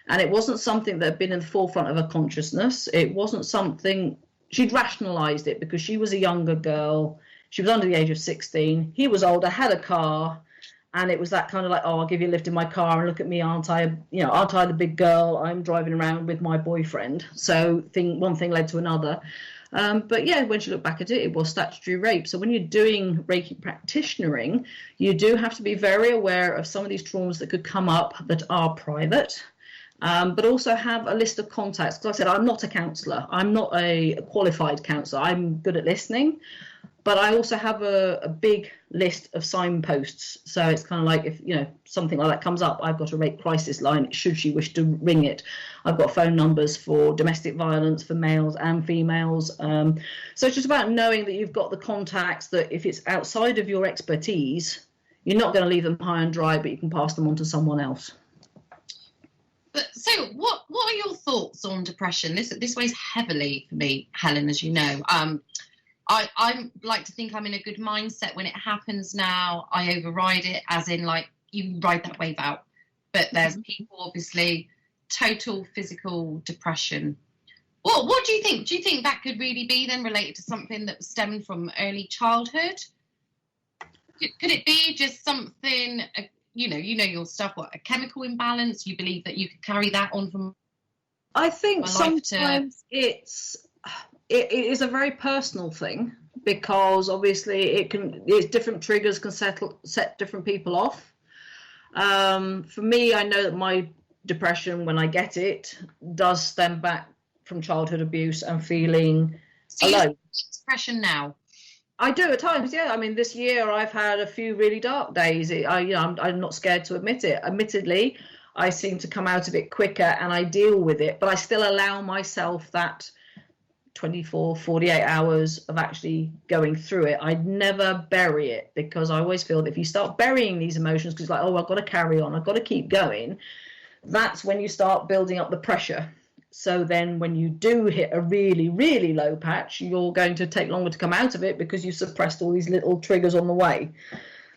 And it wasn't something that had been in the forefront of her consciousness. It wasn't something, she'd rationalized it because she was a younger girl. She was under the age of 16. He was older, had a car. And it was that kind of like, oh, I'll give you a lift in my car and look at me, aren't I the big girl? I'm driving around with my boyfriend. So one thing led to another. But yeah, when she looked back at it, it was statutory rape. So when you're doing Reiki practitionering, you do have to be very aware of some of these traumas that could come up that are private. But also have a list of contacts. Because like I said, I'm not a counsellor. I'm not a qualified counsellor. I'm good at listening. But I also have a big list of signposts. So it's kind of like if, something like that comes up, I've got a rape crisis line, should she wish to ring it. I've got phone numbers for domestic violence for males and females. So it's just about knowing that you've got the contacts, that if it's outside of your expertise, you're not going to leave them high and dry, but you can pass them on to someone else. But so what are your thoughts on depression? This weighs heavily for me, Helen, as you know. I like to think I'm in a good mindset when it happens now. I override it, as in like you ride that wave out. But there's people, obviously, total physical depression. What do you think? Do you think that could really be then related to something that stemmed from early childhood? Could it be just something, you know your stuff, a chemical imbalance? You believe that you could carry that on from I think sometimes it is a very personal thing, because obviously it's different triggers can set different people off. For me, I know that my depression, when I get it, does stem back from childhood abuse and feeling alone. Depression now? I do at times, yeah. I mean, this year I've had a few really dark days. I'm not scared to admit it. Admittedly, I seem to come out of it quicker and I deal with it, but I still allow myself that 24, 48 hours of actually going through it. I'd never bury it, because I always feel that if you start burying these emotions, because like, oh, I've got to carry on, I've got to keep going, that's when you start building up the pressure. So then when you do hit a really, really low patch, you're going to take longer to come out of it because you've suppressed all these little triggers on the way.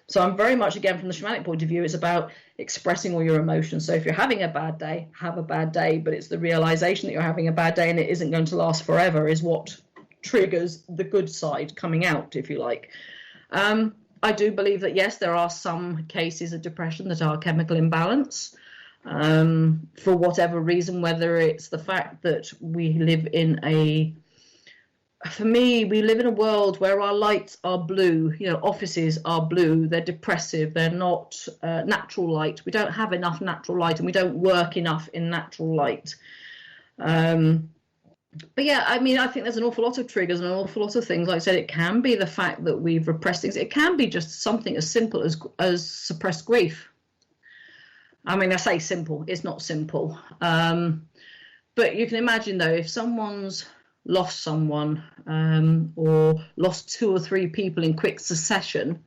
So I'm very much, again, from the shamanic point of view, it's about expressing all your emotions. So if you're having a bad day, have a bad day, but it's the realization that you're having a bad day and it isn't going to last forever is what triggers the good side coming out, if you like. I do believe that, yes, there are some cases of depression that are chemical imbalance. For whatever reason, whether it's the fact that we live in we live in a world where our lights are blue, offices are blue, they're depressive, they're not natural light. We don't have enough natural light and we don't work enough in natural light. But yeah, I mean, I think there's an awful lot of triggers and an awful lot of things. Like I said, it can be the fact that we've repressed things. It can be just something as simple as suppressed grief. I mean, I say simple, it's not simple. But you can imagine, though, if someone's lost someone or lost 2 or 3 people in quick succession,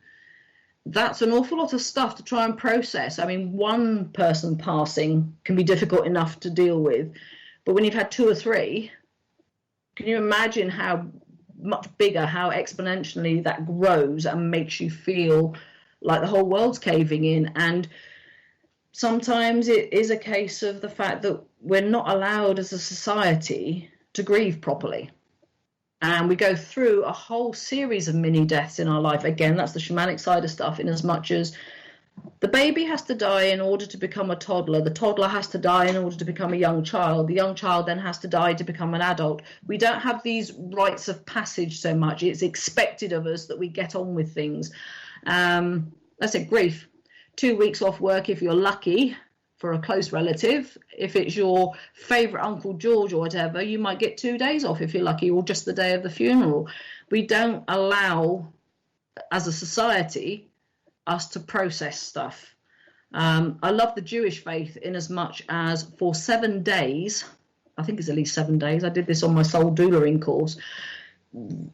that's an awful lot of stuff to try and process. I mean, one person passing can be difficult enough to deal with, but when you've had 2 or 3, can you imagine how much bigger, how exponentially that grows and makes you feel like the whole world's caving in? And sometimes it is a case of the fact that we're not allowed as a society to grieve properly. And we go through a whole series of mini deaths in our life. Again, that's the shamanic side of stuff, in as much as the baby has to die in order to become a toddler. The toddler has to die in order to become a young child. The young child then has to die to become an adult. We don't have these rites of passage so much. It's expected of us that we get on with things. I said grief. 2 weeks off work if you're lucky for a close relative. If it's your favourite Uncle George or whatever, you might get 2 days off if you're lucky, or just the day of the funeral. We don't allow, as a society, us to process stuff. I love the Jewish faith in as much as for 7 days, I think it's at least 7 days, I did this on my soul doulaing course,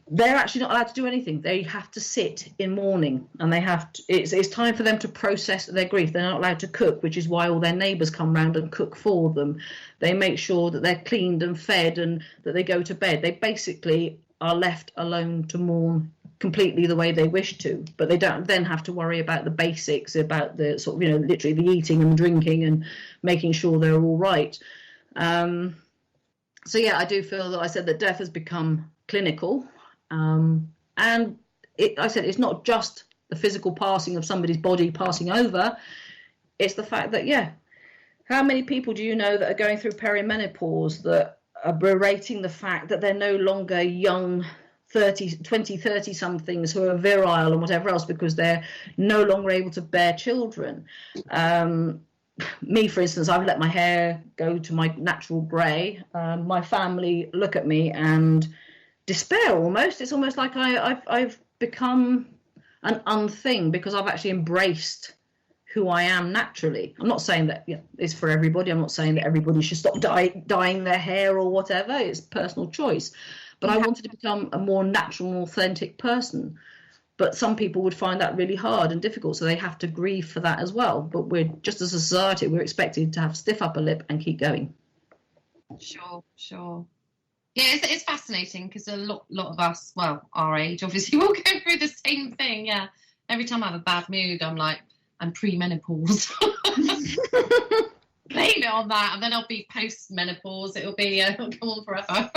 they're actually not allowed to do anything. They have to sit in mourning, and they have to, it's time for them to process their grief. They're not allowed to cook, which is why all their neighbours come round and cook for them. They make sure that they're cleaned and fed and that they go to bed. They basically are left alone to mourn completely the way they wish to, but they don't then have to worry about the basics, about the sort of, you know, literally the eating and drinking and making sure they're all right. So yeah, I do feel that I said that death has become clinical, and I said it's not just the physical passing of somebody's body passing over. It's the fact that, yeah, how many people do you know that are going through perimenopause that are berating the fact that they're no longer young 30 somethings who are virile and whatever else because they're no longer able to bear children. Me, for instance, I've let my hair go to my natural grey. My family look at me and despair almost. It's almost like I've become an unthing because I've actually embraced who I am naturally. I'm not saying that it's for everybody. I'm not saying that everybody should stop dyeing their hair or whatever. It's personal choice. But I wanted to become a more natural and authentic person. But some people would find that really hard and difficult, so they have to grieve for that as well. But we're, just as a society, we're expected to have stiff upper lip and keep going. Sure. Yeah, it's fascinating because a lot of us, well, our age, obviously, will go through the same thing. Yeah, every time I have a bad mood, I'm like, I'm pre-menopause. Blame it on that, and then I'll be post-menopause. It'll go on forever.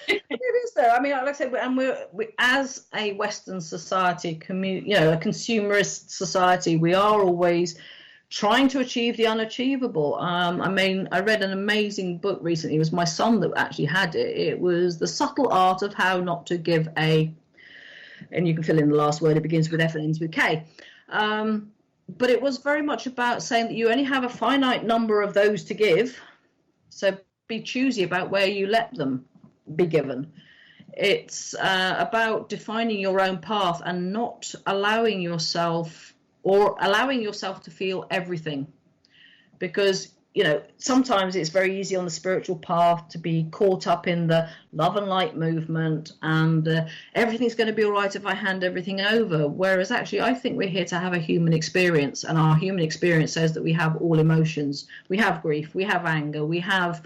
It is though. I mean, like I said, and we as a Western society, a consumerist society, we are always trying to achieve the unachievable. I mean, I read an amazing book recently. It was my son that actually had it. It was The Subtle Art of How Not to Give a, and you can fill in the last word. It begins with F and ends with K. But it was very much about saying that you only have a finite number of those to give. So be choosy about where you let them be given. It's about defining your own path and not allowing yourself to feel everything, because sometimes it's very easy on the spiritual path to be caught up in the love and light movement and everything's going to be all right if I hand everything over, whereas actually I think we're here to have a human experience, and our human experience says that we have all emotions. We have grief, we have anger, we have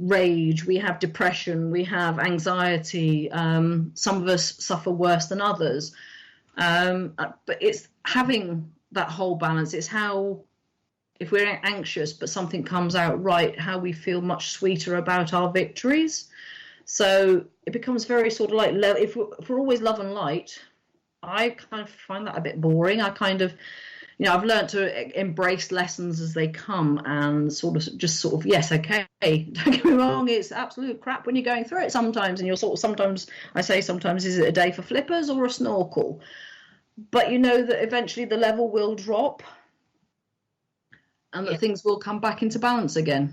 rage, we have depression, we have anxiety. Some of us suffer worse than others, but it's having that whole balance. It's how, if we're anxious but something comes out right, how we feel much sweeter about our victories. So it becomes very sort of like, if we're always love and light, I kind of find that a bit boring. I kind of, I've learned to embrace lessons as they come and sort of, yes, okay, don't get me wrong, it's absolute crap when you're going through it sometimes, and you're sort of, sometimes is it a day for flippers or a snorkel? But you know that eventually the level will drop and that things will come back into balance again.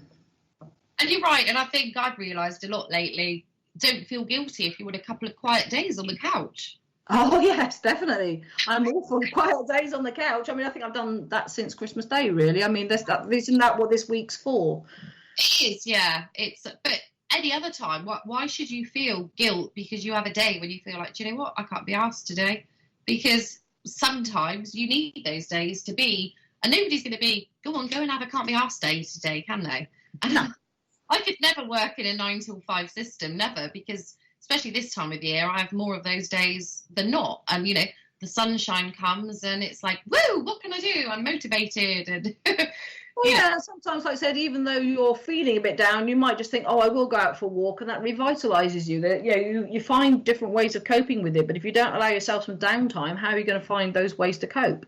And you're right, and I think I've realised a lot lately, don't feel guilty if you want a couple of quiet days on the couch. Oh yes, definitely. I'm all for quiet days on the couch. I mean, I think I've done that since Christmas Day, really. I mean, isn't that what this week's for? It is, yeah. But any other time, why should you feel guilt because you have a day when you feel like, do you know what, I can't be asked today? Because sometimes you need those days to be, and nobody's going to be, go and have a can't be asked day today, can they? And no. I could never work in a 9 till 5 system, never, because especially this time of year, I have more of those days than not. And, the sunshine comes and it's like, woo, what can I do? I'm motivated. And Well, yeah, sometimes, like I said, even though you're feeling a bit down, you might just think, oh, I will go out for a walk, and that revitalizes you. That, you find different ways of coping with it. But if you don't allow yourself some downtime, how are you going to find those ways to cope?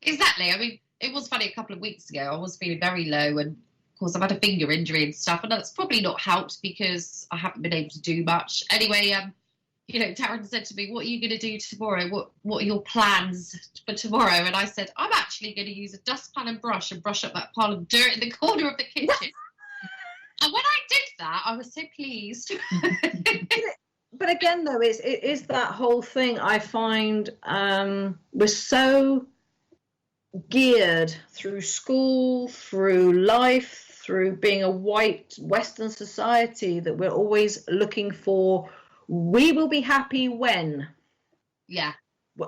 Exactly. I mean, it was funny a couple of weeks ago. I was feeling very low, and of course, I've had a finger injury and stuff, and that's probably not helped because I haven't been able to do much. Anyway, Taryn said to me, what are you going to do tomorrow? What are your plans for tomorrow? And I said, I'm actually going to use a dustpan and brush up that pile of dirt in the corner of the kitchen. And when I did that, I was so pleased. But again, though, it is that whole thing. I find we're so geared through school, through life, through being a white Western society that we're always looking for. We will be happy when. Yeah.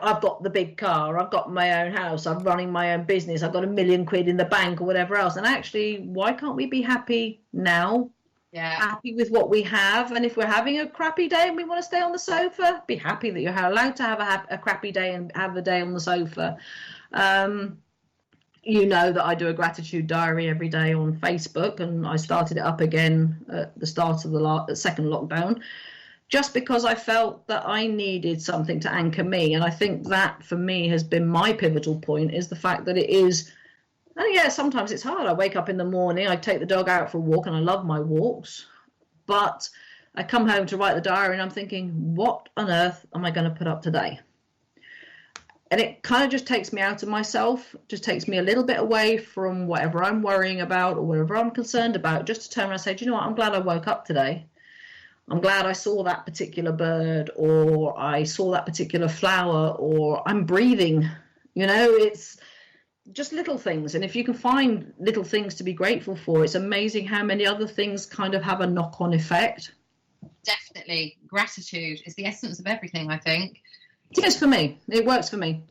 I've got the big car, I've got my own house, I'm running my own business, I've got £1 million in the bank or whatever else. And actually, why can't we be happy now? Yeah. Happy with what we have. And if we're having a crappy day and we want to stay on the sofa, be happy that you're allowed to have a crappy day and have the day on the sofa. You know that I do a gratitude diary every day on Facebook, and I started it up again at the start of the second lockdown, just because I felt that I needed something to anchor me. And I think that for me has been my pivotal point, is the fact that it is, and yeah, sometimes it's hard. I wake up in the morning, I take the dog out for a walk, and I love my walks, but I come home to write the diary and I'm thinking, what on earth am I going to put up today? And it kind of just takes me out of myself, just takes me a little bit away from whatever I'm worrying about or whatever I'm concerned about, just to turn around and say, do you know what, I'm glad I woke up today. I'm glad I saw that particular bird, or I saw that particular flower, or I'm breathing. It's just little things. And if you can find little things to be grateful for, it's amazing how many other things kind of have a knock-on effect. Definitely. Gratitude is the essence of everything, I think. It is for me. It works for me.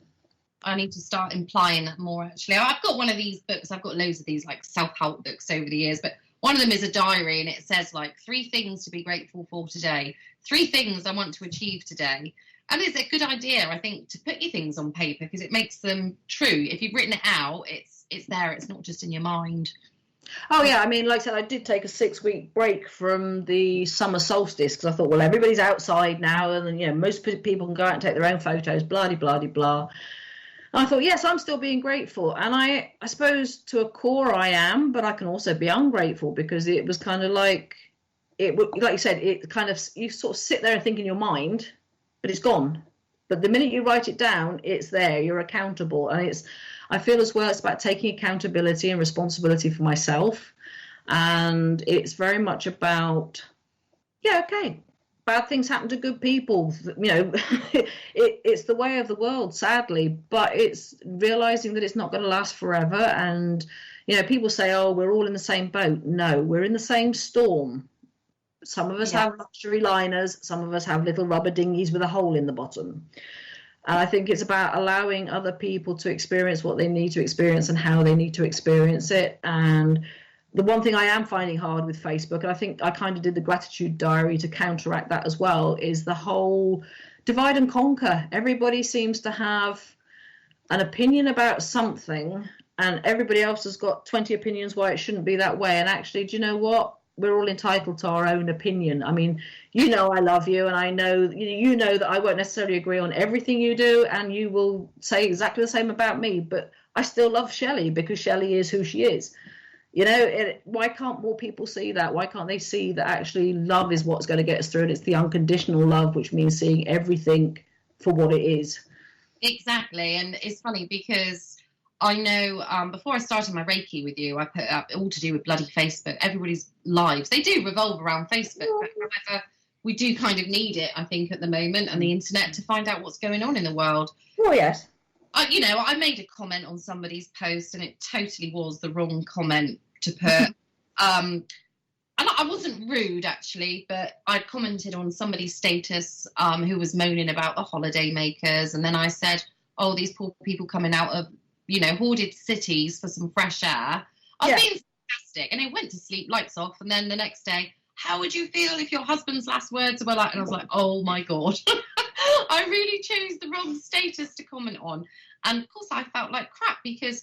I need to start implying that more, actually. I've got one of these books. I've got loads of these like self-help books over the years, but one of them is a diary, and it says like 3 things to be grateful for today, 3 things I want to achieve today. And it's a good idea, I think, to put your things on paper because it makes them true. If you've written it out, it's there. It's not just in your mind. Oh, yeah. I mean, like I said, I did take a 6-week break from the summer solstice because I thought, well, everybody's outside now, and most people can go out and take their own photos, blah, blah, blah, blah. And I thought, yes, I'm still being grateful. And I suppose to a core I am, but I can also be ungrateful because it was kind of like you said, it kind of, you sort of sit there and think in your mind, but it's gone. But the minute you write it down, it's there, you're accountable. And I feel as well, it's about taking accountability and responsibility for myself. And it's very much about, okay, bad things happen to good people. It's the way of the world, sadly, but it's realizing that it's not going to last forever. And, people say, oh, we're all in the same boat. No, we're in the same storm. Some of us have luxury liners. Some of us have little rubber dinghies with a hole in the bottom. And I think it's about allowing other people to experience what they need to experience and how they need to experience it. And the one thing I am finding hard with Facebook, and I think I kind of did the gratitude diary to counteract that as well, is the whole divide and conquer. Everybody seems to have an opinion about something, and everybody else has got 20 opinions why it shouldn't be that way. And actually, do you know what? We're all entitled to our own opinion. I mean, I love you, and I know that I won't necessarily agree on everything you do, and you will say exactly the same about me, but I still love Shelley because Shelley is who she is. Why can't more people see that? Why can't they see that actually love is what's going to get us through, and it's the unconditional love, which means seeing everything for what it is. Exactly. And it's funny because I know before I started my Reiki with you, I put up all to do with bloody Facebook. Everybody's lives, they do revolve around Facebook. But however, we do kind of need it, I think, at the moment, and the internet to find out what's going on in the world. Oh, yes. I made a comment on somebody's post, and it totally was the wrong comment to put. And I wasn't rude, actually, but I commented on somebody's status who was moaning about the holiday makers. And then I said, oh, these poor people coming out of, hoarded cities for some fresh air. I was being fantastic. And it went to sleep, lights off. And then the next day, how would you feel if your husband's last words were like, and I was like, oh, my God. I really chose the wrong status to comment on. And of course I felt like crap, because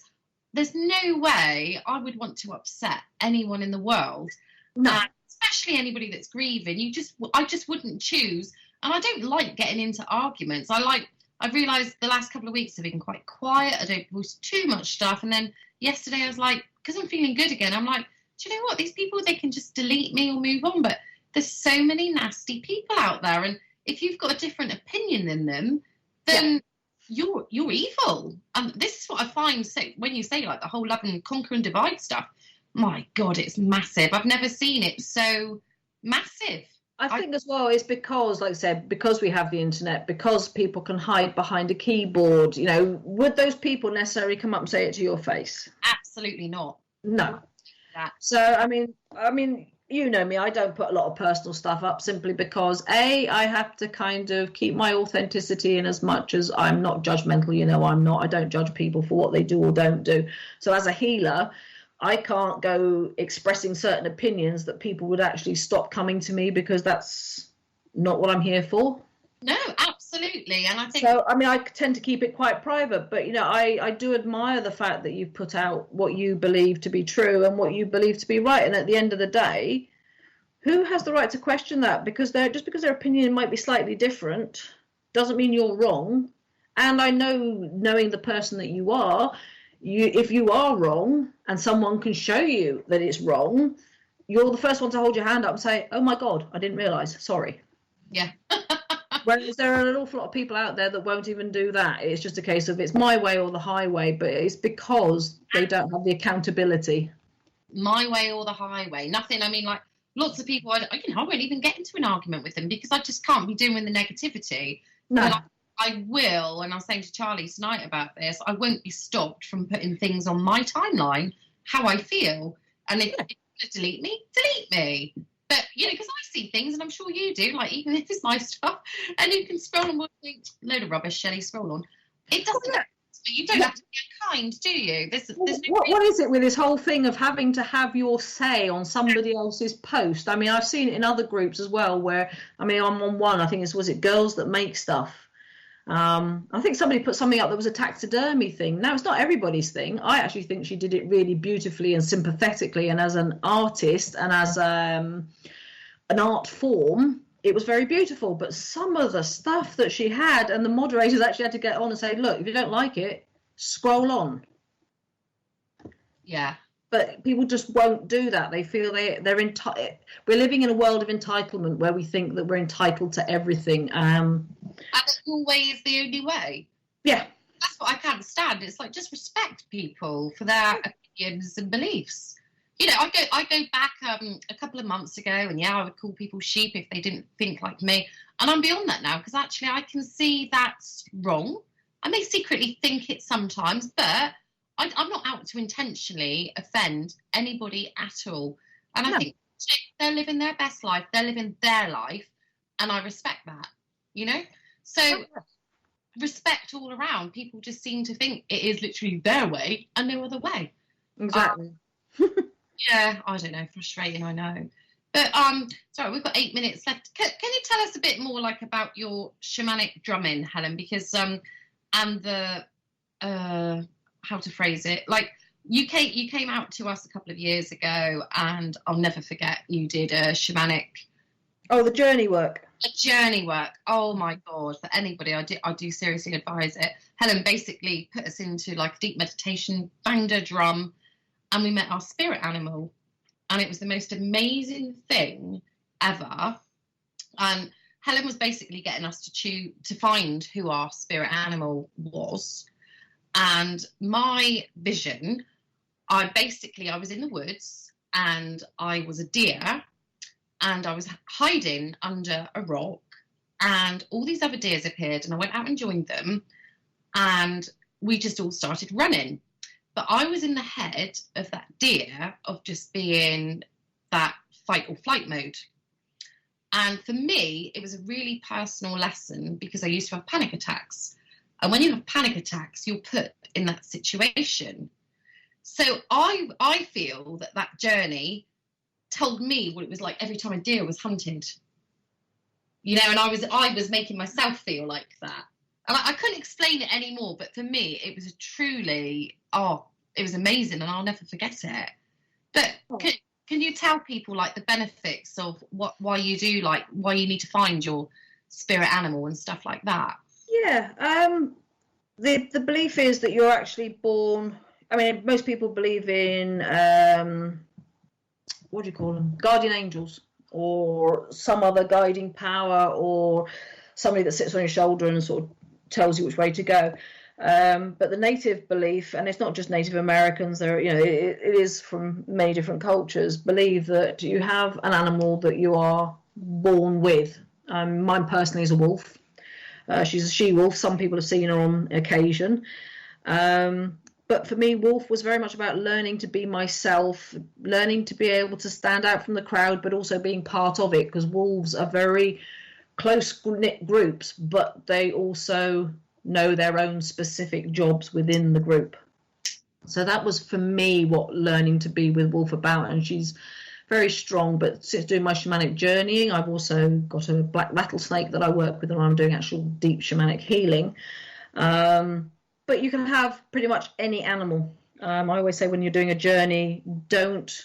there's no way I would want to upset anyone in the world. No. Especially anybody that's grieving. I just wouldn't choose. And I don't like getting into arguments. I've realised the last couple of weeks have been quite quiet. I don't post too much stuff. And then yesterday I was like, because I'm feeling good again, I'm like, do you know what? These people, they can just delete me or move on. But there's so many nasty people out there. And if you've got a different opinion than them, then you're evil. And this is what I find. So when you say like the whole love and conquer and divide stuff, my God, it's massive. I've never seen it so massive. I think as well, it's because, like I said, because we have the internet, because people can hide behind a keyboard, you know, would those people necessarily come up and say it to your face? Absolutely not. No. So, I mean, you know me, I don't put a lot of personal stuff up simply because, A, I have to kind of keep my authenticity in as much as I'm not judgmental. You know, I don't judge people for what they do or don't do. So as a healer, I can't go expressing certain opinions that people would actually stop coming to me, because that's not what I'm here for. No, absolutely. And I think so. I mean, I tend to keep it quite private, but you know, I do admire the fact that you've put out what you believe to be true and what you believe to be right. And at the end of the day, who has the right to question that? Because just because their opinion might be slightly different doesn't mean you're wrong. And I know, knowing the person that you are, if you are wrong and someone can show you that it's wrong, you're the first one to hold your hand up and say, oh my God, I didn't realise, sorry. Yeah. Whereas there are an awful lot of people out there that won't even do that. It's just a case of it's my way or the highway, but it's because they don't have the accountability. My way or the highway. Nothing. I mean, like, lots of people, I won't even get into an argument with them because I just can't be doing the negativity. No. But I will, and I was saying to Charlie tonight about this, I won't be stopped from putting things on my timeline, how I feel. And if you want to delete me. But, you know, because I see things, and I'm sure you do, like, even if it's my stuff, and you can scroll on and think, load of rubbish, Shelley, scroll on. It doesn't you don't have to be kind, do you? There's what is it with this whole thing of having to have your say on somebody else's post? I mean, I've seen it in other groups as well where, I mean, I'm on one, I think was it Girls That Make Stuff? I think somebody put something up that was a taxidermy thing. Now, it's not everybody's thing. I actually think she did it really beautifully and sympathetically, and as an artist and as an art form, it was very beautiful. But some of the stuff that she had, and the moderators actually had to get on and say, look, if you don't like it, scroll on. Yeah. But people just won't do that. They feel they're entitled. We're living in a world of entitlement where we think that we're entitled to everything. And always the only way. Yeah. That's what I can't stand. It's like, just respect people for their opinions and beliefs. You know, I go back a couple of months ago, and I would call people sheep if they didn't think like me. And I'm beyond that now, because actually I can see that's wrong. I may secretly think it sometimes, but I'm not out to intentionally offend anybody at all. And I think they're living their best life. They're living their life. And I respect that, you know? So respect all around. People just seem to think it is literally their way and no other way. Exactly. Yeah, I don't know. Frustrating, I know. But sorry, we've got 8 minutes left. Can you tell us a bit more like about your shamanic drumming, Helen? Because and the how to phrase it, like you came out to us a couple of years ago, and I'll never forget, you did a shamanic. Oh, the journey work. A journey work. Oh my God! For anybody, I do seriously advise it. Helen basically put us into like a deep meditation, banged a drum, and we met our spirit animal, and it was the most amazing thing ever. And Helen was basically getting us to find who our spirit animal was. And my vision, I was in the woods, and I was a deer, and I was hiding under a rock, and all these other deers appeared, and I went out and joined them, and we just all started running. But I was in the head of that deer of just being that fight or flight mode. And for me, it was a really personal lesson, because I used to have panic attacks. And when you have panic attacks, you're put in that situation. So I feel that journey told me what it was like every time a deer was hunted. you know, and I was making myself feel like that. And I couldn't explain it anymore, but for me, it was truly, it was amazing, and I'll never forget it. But can you tell people like the benefits of why you do, like why you need to find your spirit animal and stuff like that? Yeah, the belief is that you're actually born. I mean, most people believe in what do you call them? Guardian angels, or some other guiding power, or somebody that sits on your shoulder and sort of tells you which way to go. But the native belief, and it's not just Native Americans, there, you know, it is from many different cultures, believe that you have an animal that you are born with. Mine personally is a wolf. She's a she-wolf. Some people have seen her on occasion. But for me, wolf was very much about learning to be myself, learning to be able to stand out from the crowd, but also being part of it, because wolves are very close-knit groups, but they also know their own specific jobs within the group. So that was for me what learning to be with wolf about, and she's very strong. But since doing my shamanic journeying, I've also got a black rattlesnake that I work with, and I'm doing actual deep shamanic healing. But you can have pretty much any animal. I always say when you're doing a journey, don't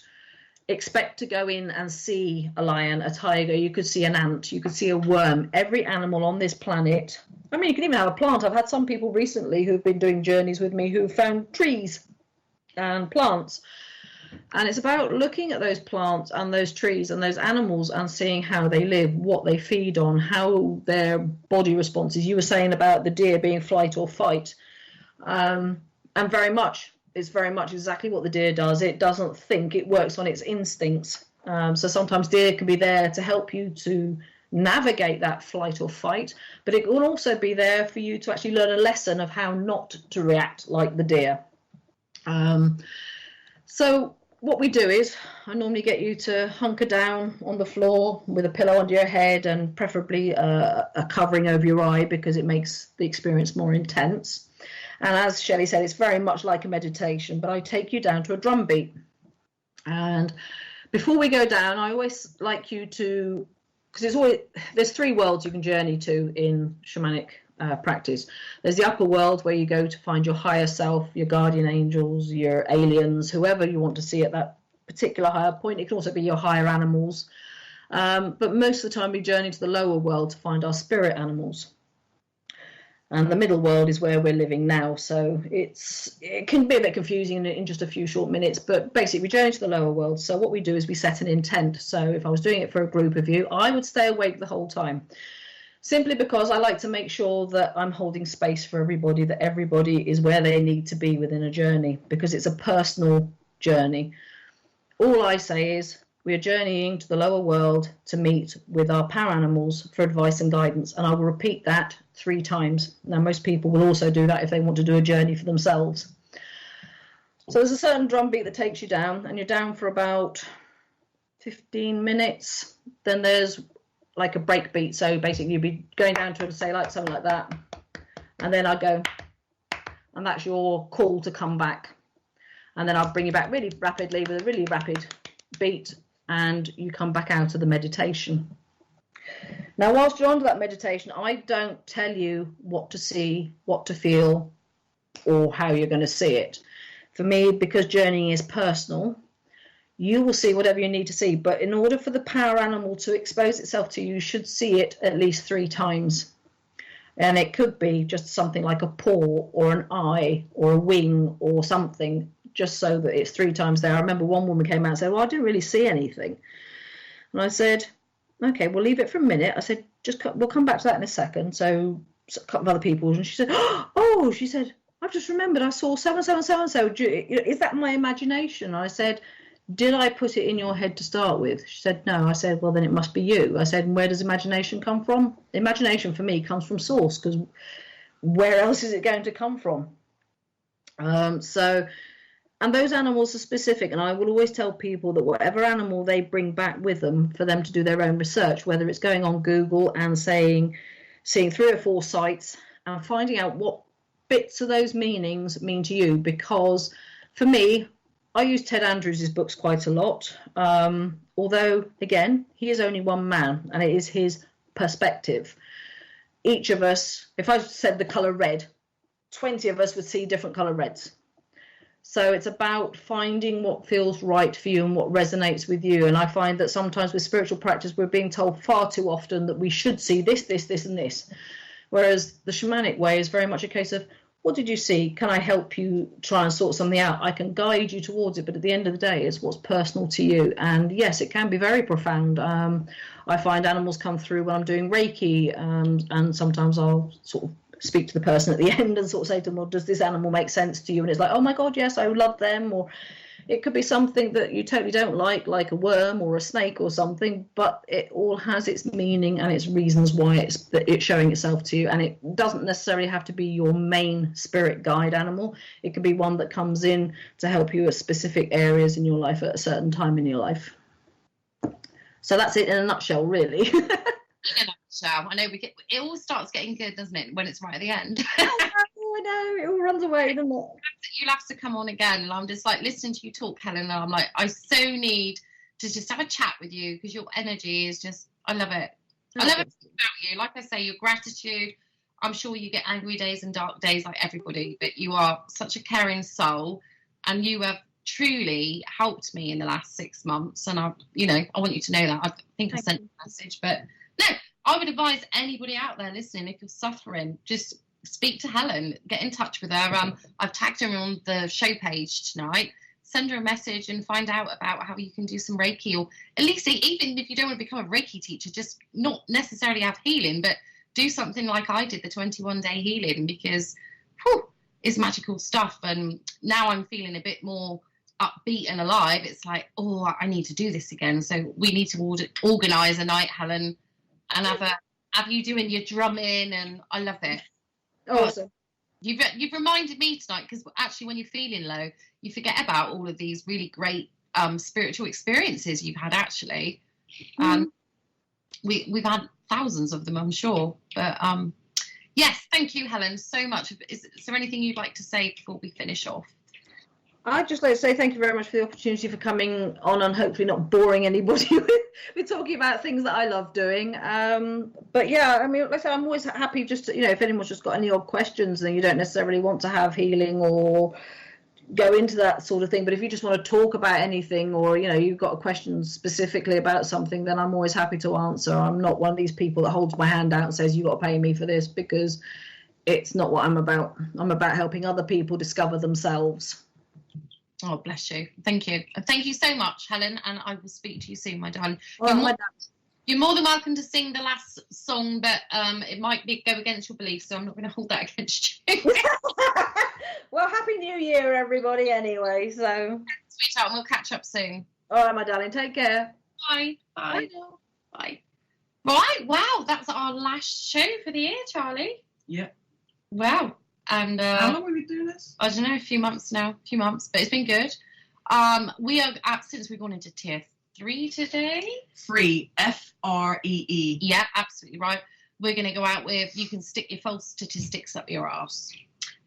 expect to go in and see a lion, a tiger. You could see an ant, you could see a worm. Every animal on this planet. I mean, you can even have a plant. I've had some people recently who've been doing journeys with me who found trees and plants. And it's about looking at those plants and those trees and those animals and seeing how they live, what they feed on, how their body responses. You were saying about the deer being flight or fight. And it's very much exactly what the deer does. It doesn't think, it works on its instincts. So sometimes deer can be there to help you to navigate that flight or fight, but it will also be there for you to actually learn a lesson of how not to react like the deer. So what we do is I normally get you to hunker down on the floor with a pillow under your head, and preferably a covering over your eye, because it makes the experience more intense. And as Shelley said, it's very much like a meditation, but I take you down to a drum beat. And before we go down, I always like you to, because there's 3 worlds you can journey to in shamanic practice. There's the upper world, where you go to find your higher self, your guardian angels, your aliens, whoever you want to see at that particular higher point. It can also be your higher animals. But most of the time we journey to the lower world to find our spirit animals. And the middle world is where we're living now. So it can be a bit confusing in just a few short minutes, but basically we journey to the lower world. So what we do is we set an intent. So if I was doing it for a group of you, I would stay awake the whole time, simply because I like to make sure that I'm holding space for everybody, that everybody is where they need to be within a journey, because it's a personal journey. All I say is we are journeying to the lower world to meet with our power animals for advice and guidance. And I will repeat that 3 times. Now, most people will also do that if they want to do a journey for themselves. So there's a certain drum beat that takes you down, and you're down for about 15 minutes. Then there's like a break beat. So basically you'll be going down to, say, like something like that. And then I go, and that's your call to come back. And then I'll bring you back really rapidly with a really rapid beat, and you come back out of the meditation. Now, whilst you're under that meditation, I don't tell you what to see, what to feel, or how you're going to see it. For me, because journeying is personal, you will see whatever you need to see. But in order for the power animal to expose itself to you, you should see it at least 3 times. And it could be just something like a paw or an eye or a wing or something, just so that it's 3 times there. I remember one woman came out and said, well, I didn't really see anything. And I said, okay, we'll leave it for a minute. I said, we'll come back to that in a second. So a couple of other people, and she said, oh, she said, I've just remembered I saw so. Is that my imagination? I said, did I put it in your head to start with? She said, no. I said, well, then it must be you. I said, and where does imagination come from? Imagination for me comes from source, because where else is it going to come from? And those animals are specific, and I will always tell people that whatever animal they bring back with them for them to do their own research, whether it's going on Google and seeing 3 or 4 sites and finding out what bits of those meanings mean to you. Because for me, I use Ted Andrews' books quite a lot, although, again, he is only one man, and it is his perspective. Each of us, if I said the colour red, 20 of us would see different colour reds. So it's about finding what feels right for you and what resonates with you. And I find that sometimes with spiritual practice, we're being told far too often that we should see this, this, this, and this. Whereas the shamanic way is very much a case of, what did you see? Can I help you try and sort something out? I can guide you towards it, but at the end of the day, it's what's personal to you. And yes, it can be very profound. I find animals come through when I'm doing Reiki, and sometimes I'll sort of speak to the person at the end and sort of say to them, well, does this animal make sense to you? And it's like, oh my God, yes, I love them. Or it could be something that you totally don't like a worm or a snake or something, but it all has its meaning and its reasons why it's showing itself to you. And it doesn't necessarily have to be your main spirit guide animal. It could be one that comes in to help you at specific areas in your life at a certain time in your life. So that's it in a nutshell, really. In a nutshell. I know it all starts getting good, doesn't it, when it's right at the end? I know, it all runs away, doesn't it? You'll have to come on again, and I'm just like listening to you talk, Helen, and I'm like, I so need to just have a chat with you, because your energy is just, I love it. I love it about you. Like I say, your gratitude. I'm sure you get angry days and dark days like everybody, but you are such a caring soul, and you have truly helped me in the last 6 months. And I want you to know that. I think I sent a message, but no, I would advise anybody out there listening, if you're suffering, just speak to Helen, get in touch with her. I've tagged her on the show page tonight. Send her a message and find out about how you can do some Reiki, or at least even if you don't want to become a Reiki teacher, just not necessarily have healing, but do something like I did, the 21-day healing, because it's magical stuff. And now I'm feeling a bit more upbeat and alive. It's like, oh, I need to do this again. So we need to organise a night, Helen, and have you doing your drumming, and I love it. Awesome. You've reminded me tonight, because actually when you're feeling low, you forget about all of these really great spiritual experiences you've had, actually. We've had thousands of them, I'm sure. But yes, thank you, Helen, so much. Is there anything you'd like to say before we finish off? I'd just like to say thank you very much for the opportunity for coming on and hopefully not boring anybody with talking about things that I love doing. But yeah, I mean, like I said, I'm always happy just to, if anyone's just got any odd questions and you don't necessarily want to have healing or go into that sort of thing. But if you just want to talk about anything, or, you've got a question specifically about something, then I'm always happy to answer. I'm not one of these people that holds my hand out and says, you got to pay me for this, because it's not what I'm about. I'm about helping other people discover themselves. Oh, bless you. Thank you. Thank you so much, Helen, and I will speak to you soon, my darling. You're more than welcome to sing the last song, but it might go against your beliefs, so I'm not going to hold that against you. Well, Happy New Year, everybody, anyway. So, sweetheart, and we'll catch up soon. All right, my darling. Take care. Bye. Bye. Bye. Right. Wow, that's our last show for the year, Charlie. Yeah. Wow. And how long have we been doing this? I don't know, a few months, but it's been good. We are since we've gone into tier 3 today. Free, F-R-E-E. Yeah, absolutely right. We're going to go out with, you can stick your false statistics up your arse.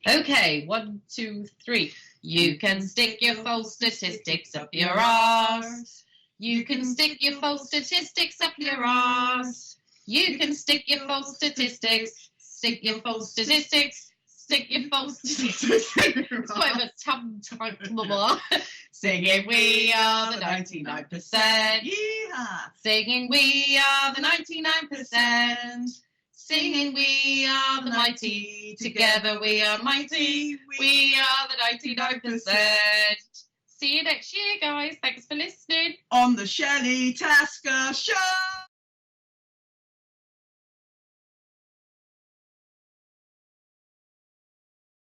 Okay, 1, 2, 3. You can stick your false statistics up your arse. You can stick your false statistics up your arse. You can stick your false statistics. Stick your false statistics. Stick your false statistics. It's quite a tongue blah. Singing we are the 99%. Yeah. Singing we are the 99%. Singing we are the mighty. Together we are mighty. We are the 99%. See you next year, guys. Thanks for listening. On the Shelley Tasker Show.